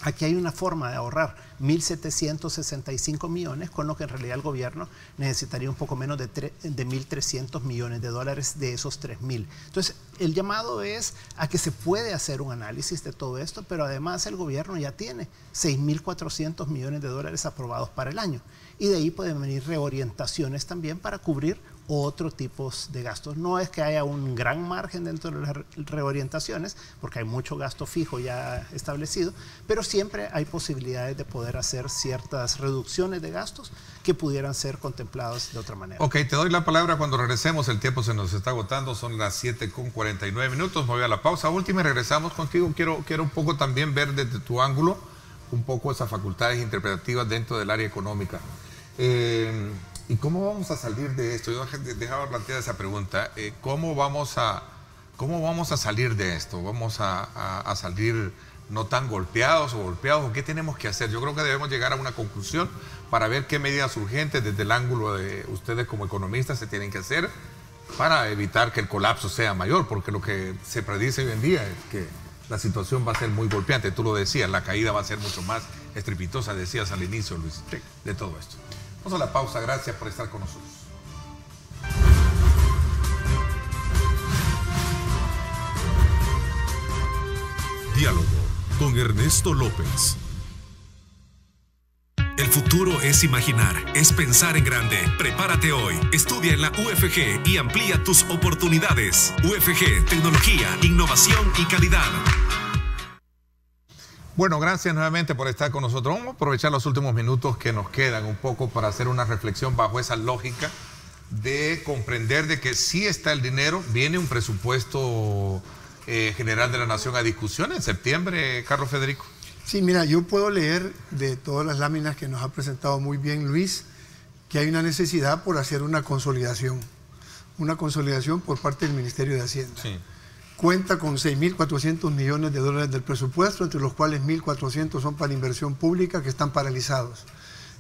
Aquí hay una forma de ahorrar 1.765 millones, con lo que en realidad el gobierno necesitaría un poco menos de 1.300 millones de dólares de esos 3.000. Entonces, el llamado es a que se puede hacer un análisis de todo esto, pero además el gobierno ya tiene 6.400 millones de dólares aprobados para el año. Y de ahí pueden venir reorientaciones también para cubrir otros tipos de gastos. No es que haya un gran margen dentro de las reorientaciones, porque hay mucho gasto fijo ya establecido, pero siempre hay posibilidades de poder hacer ciertas reducciones de gastos que pudieran ser contemplados de otra manera. Ok, te doy la palabra cuando regresemos, el tiempo se nos está agotando, son las 7:49 minutos, me voy a la pausa última y regresamos contigo. Quiero un poco también ver desde tu ángulo un poco esas facultades interpretativas dentro del área económica. ¿Y cómo vamos a salir de esto? Yo dejaba planteada esa pregunta. ¿Cómo vamos a salir de esto? ¿Vamos a salir no tan golpeados o qué tenemos que hacer? Yo creo que debemos llegar a una conclusión para ver qué medidas urgentes desde el ángulo de ustedes como economistas se tienen que hacer para evitar que el colapso sea mayor, porque lo que se predice hoy en día es que la situación va a ser muy golpeante. Tú lo decías, la caída va a ser mucho más estrepitosa, decías al inicio, Luis, de todo esto. Vamos a la pausa, gracias por estar con nosotros. Diálogo con Ernesto López. El futuro es imaginar, es pensar en grande. Prepárate hoy, estudia en la UFG y amplía tus oportunidades. UFG, tecnología, innovación y calidad. Bueno, gracias nuevamente por estar con nosotros. Vamos a aprovechar los últimos minutos que nos quedan un poco para hacer una reflexión bajo esa lógica de comprender de que sí está el dinero, viene un presupuesto general de la Nación a discusión en septiembre, Carlos Federico. Sí, mira, yo puedo leer de todas las láminas que nos ha presentado muy bien Luis, que hay una necesidad por hacer una consolidación por parte del Ministerio de Hacienda. Sí. Cuenta con 6.400 millones de dólares del presupuesto, entre los cuales 1.400 son para inversión pública que están paralizados.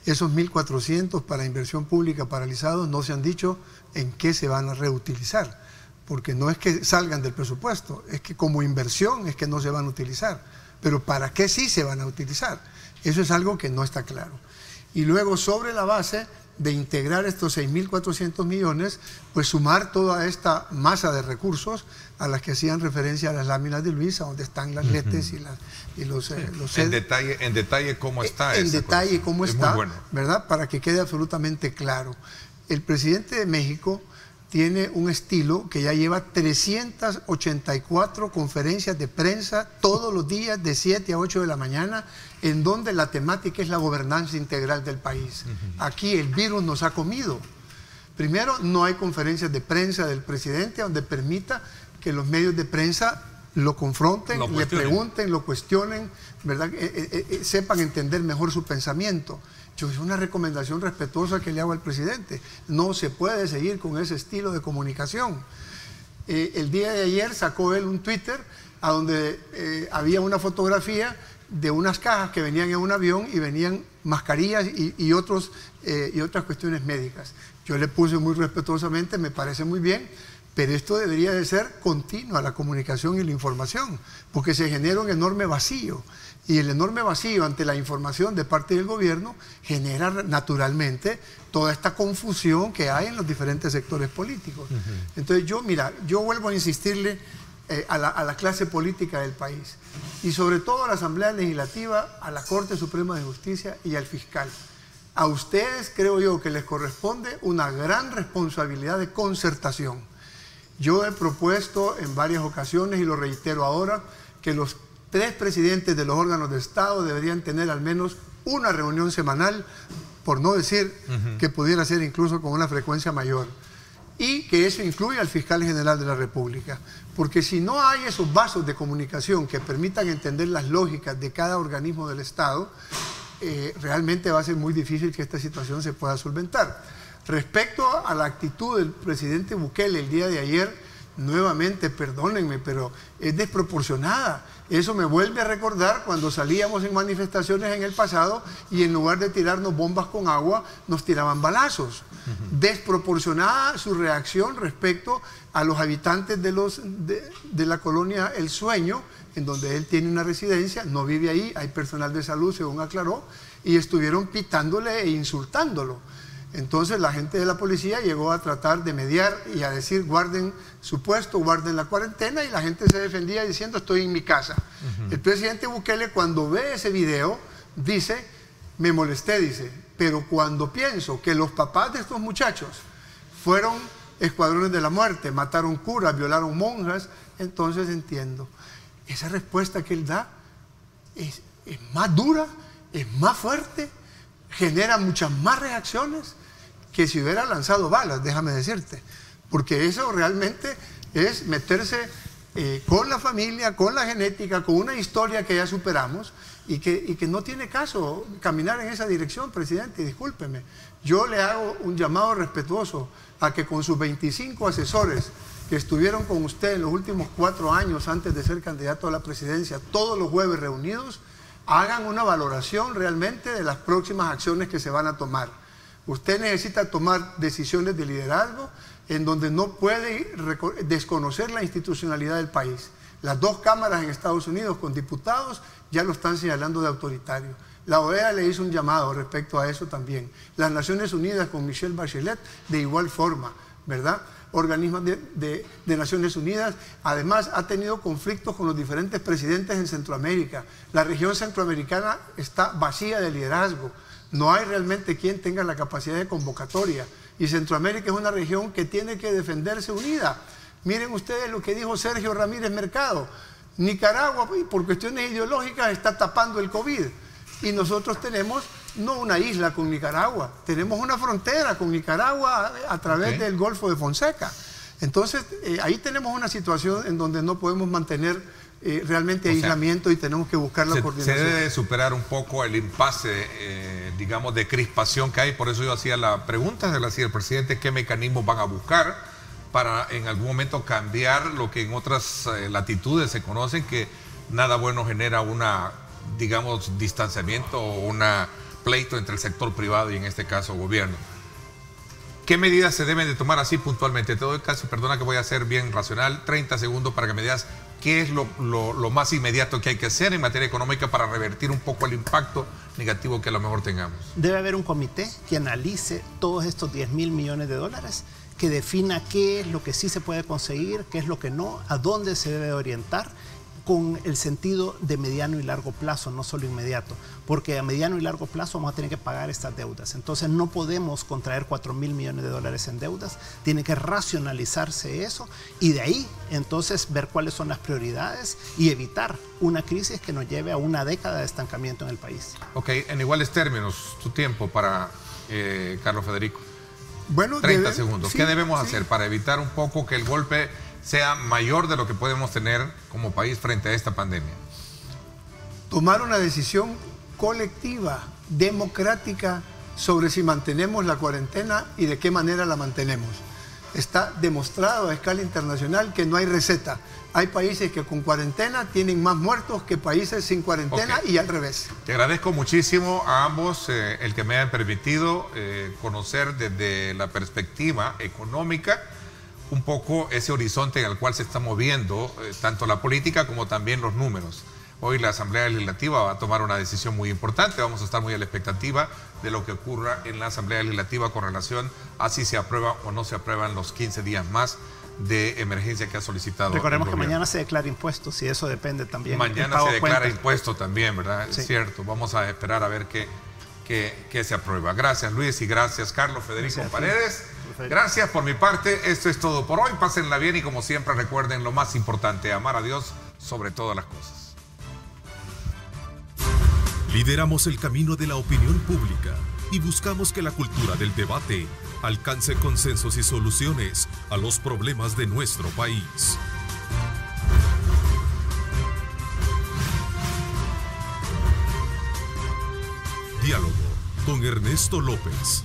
Esos 1.400 para inversión pública paralizados no se han dicho en qué se van a reutilizar, porque no es que salgan del presupuesto, es que como inversión es que no se van a utilizar, pero ¿para qué sí se van a utilizar? Eso es algo que no está claro. Y luego, sobre la base de integrar estos 6.400 millones, pues sumar toda esta masa de recursos a las que hacían referencia a las láminas de Luis, a donde están las letes y los en detalle cómo está. En detalle cómo está, muy bueno, ¿verdad? Para que quede absolutamente claro. El presidente de México tiene un estilo que ya lleva 384 conferencias de prensa todos los días de 7 a 8 de la mañana, en donde la temática es la gobernanza integral del país. Aquí el virus nos ha comido. Primero, no hay conferencias de prensa del presidente donde permita que los medios de prensa lo confronten, le pregunten, lo cuestionen, ¿verdad? Sepan entender mejor su pensamiento. Es una recomendación respetuosa que le hago al presidente. No se puede seguir con ese estilo de comunicación. el día de ayer sacó él un Twitter a donde había una fotografía de unas cajas que venían en un avión y venían mascarillas y otras cuestiones médicas. Yo le puse muy respetuosamente, me parece muy bien, pero esto debería de ser continua, la comunicación y la información, porque se genera un enorme vacío. Y el enorme vacío ante la información de parte del gobierno genera naturalmente toda esta confusión que hay en los diferentes sectores políticos. Entonces yo vuelvo a insistirle a la clase política del país y sobre todo a la Asamblea Legislativa, a la Corte Suprema de Justicia y al fiscal. A ustedes creo yo que les corresponde una gran responsabilidad de concertación. Yo he propuesto en varias ocasiones y lo reitero ahora que los 3 presidentes de los órganos de Estado deberían tener al menos una reunión semanal, por no decir que pudiera ser incluso con una frecuencia mayor, y que eso incluya al fiscal general de la República, porque si no hay esos vasos de comunicación que permitan entender las lógicas de cada organismo del Estado, realmente va a ser muy difícil que esta situación se pueda solventar. Respecto a la actitud del presidente Bukele el día de ayer, nuevamente, perdónenme, pero es desproporcionada. Eso me vuelve a recordar cuando salíamos en manifestaciones en el pasado y en lugar de tirarnos bombas con agua, nos tiraban balazos. Desproporcionada su reacción respecto a los habitantes de la colonia El Sueño, en donde él tiene una residencia, no vive ahí, hay personal de salud, según aclaró, y estuvieron pitándole e insultándolo. Entonces la gente de la policía llegó a tratar de mediar y a decir guarden su puesto, guarden la cuarentena, y la gente se defendía diciendo estoy en mi casa. El presidente Bukele, cuando ve ese video, dice, me molesté, dice, pero cuando pienso que los papás de estos muchachos fueron escuadrones de la muerte, mataron curas, violaron monjas, entonces entiendo. Esa respuesta que él da es más dura, es más fuerte, genera muchas más reacciones que si hubiera lanzado balas, déjame decirte, porque eso realmente es meterse con la familia, con la genética, con una historia que ya superamos y que no tiene caso caminar en esa dirección, presidente, discúlpeme. Yo le hago un llamado respetuoso a que con sus 25 asesores que estuvieron con usted en los últimos 4 años antes de ser candidato a la presidencia, todos los jueves reunidos, hagan una valoración realmente de las próximas acciones que se van a tomar. Usted necesita tomar decisiones de liderazgo en donde no puede desconocer la institucionalidad del país. Las 2 cámaras en Estados Unidos con diputados ya lo están señalando de autoritario. La OEA le hizo un llamado respecto a eso también. Las Naciones Unidas con Michelle Bachelet de igual forma, ¿verdad? Organismos de Naciones Unidas, además ha tenido conflictos con los diferentes presidentes en Centroamérica. La región centroamericana está vacía de liderazgo, no hay realmente quien tenga la capacidad de convocatoria, y Centroamérica es una región que tiene que defenderse unida. Miren ustedes lo que dijo Sergio Ramírez Mercado, Nicaragua por cuestiones ideológicas está tapando el COVID, y nosotros tenemos no una isla con Nicaragua, tenemos una frontera con Nicaragua a través del Golfo de Fonseca. Entonces, ahí tenemos una situación en donde no podemos mantener realmente aislamiento y tenemos que buscar la coordinación. Se debe superar un poco el impasse, digamos, de crispación que hay. Por eso yo hacía la pregunta de el presidente, ¿qué mecanismos van a buscar para en algún momento cambiar lo que en otras latitudes se conoce que nada bueno genera una, digamos, distanciamiento o una pleito entre el sector privado y en este caso gobierno? ¿Qué medidas se deben de tomar así puntualmente? Te doy casi, perdona que voy a ser bien racional, 30 segundos para que me digas qué es lo más inmediato que hay que hacer en materia económica para revertir un poco el impacto negativo que a lo mejor tengamos. Debe haber un comité que analice todos estos 10.000 millones de dólares, que defina qué es lo que sí se puede conseguir, qué es lo que no, a dónde se debe orientar, con el sentido de mediano y largo plazo, no solo inmediato, porque a mediano y largo plazo vamos a tener que pagar estas deudas. Entonces no podemos contraer 4.000 millones de dólares en deudas, tiene que racionalizarse eso y de ahí entonces ver cuáles son las prioridades y evitar una crisis que nos lleve a una década de estancamiento en el país. Ok, en iguales términos, tu tiempo para Carlos Federico. Bueno, 30 segundos. Sí, ¿qué debemos hacer para evitar un poco que el golpe sea mayor de lo que podemos tener como país frente a esta pandemia? Tomar una decisión colectiva, democrática, sobre si mantenemos la cuarentena y de qué manera la mantenemos. está demostrado a escala internacional que no hay receta. Hay países que con cuarentena tienen más muertos que países sin cuarentena y al revés. Te agradezco muchísimo a ambos el que me hayan permitido conocer desde la perspectiva económica un poco ese horizonte en el cual se está moviendo tanto la política como también los números. Hoy la Asamblea Legislativa va a tomar una decisión muy importante. Vamos a estar muy a la expectativa de lo que ocurra en la Asamblea Legislativa con relación a si se aprueba o no se aprueban los 15 días más de emergencia que ha solicitado. Recordemos que mañana se declara impuestos y eso depende también. Mañana se declara impuesto también, ¿verdad? Sí. Es cierto. Vamos a esperar a ver qué se aprueba. Gracias, Luis, y gracias, Carlos Federico Paredes. Gracias por mi parte. Esto es todo por hoy. Pásenla bien y como siempre recuerden lo más importante, amar a Dios sobre todas las cosas. Lideramos el camino de la opinión pública y buscamos que la cultura del debate alcance consensos y soluciones a los problemas de nuestro país. Diálogo con Ernesto López.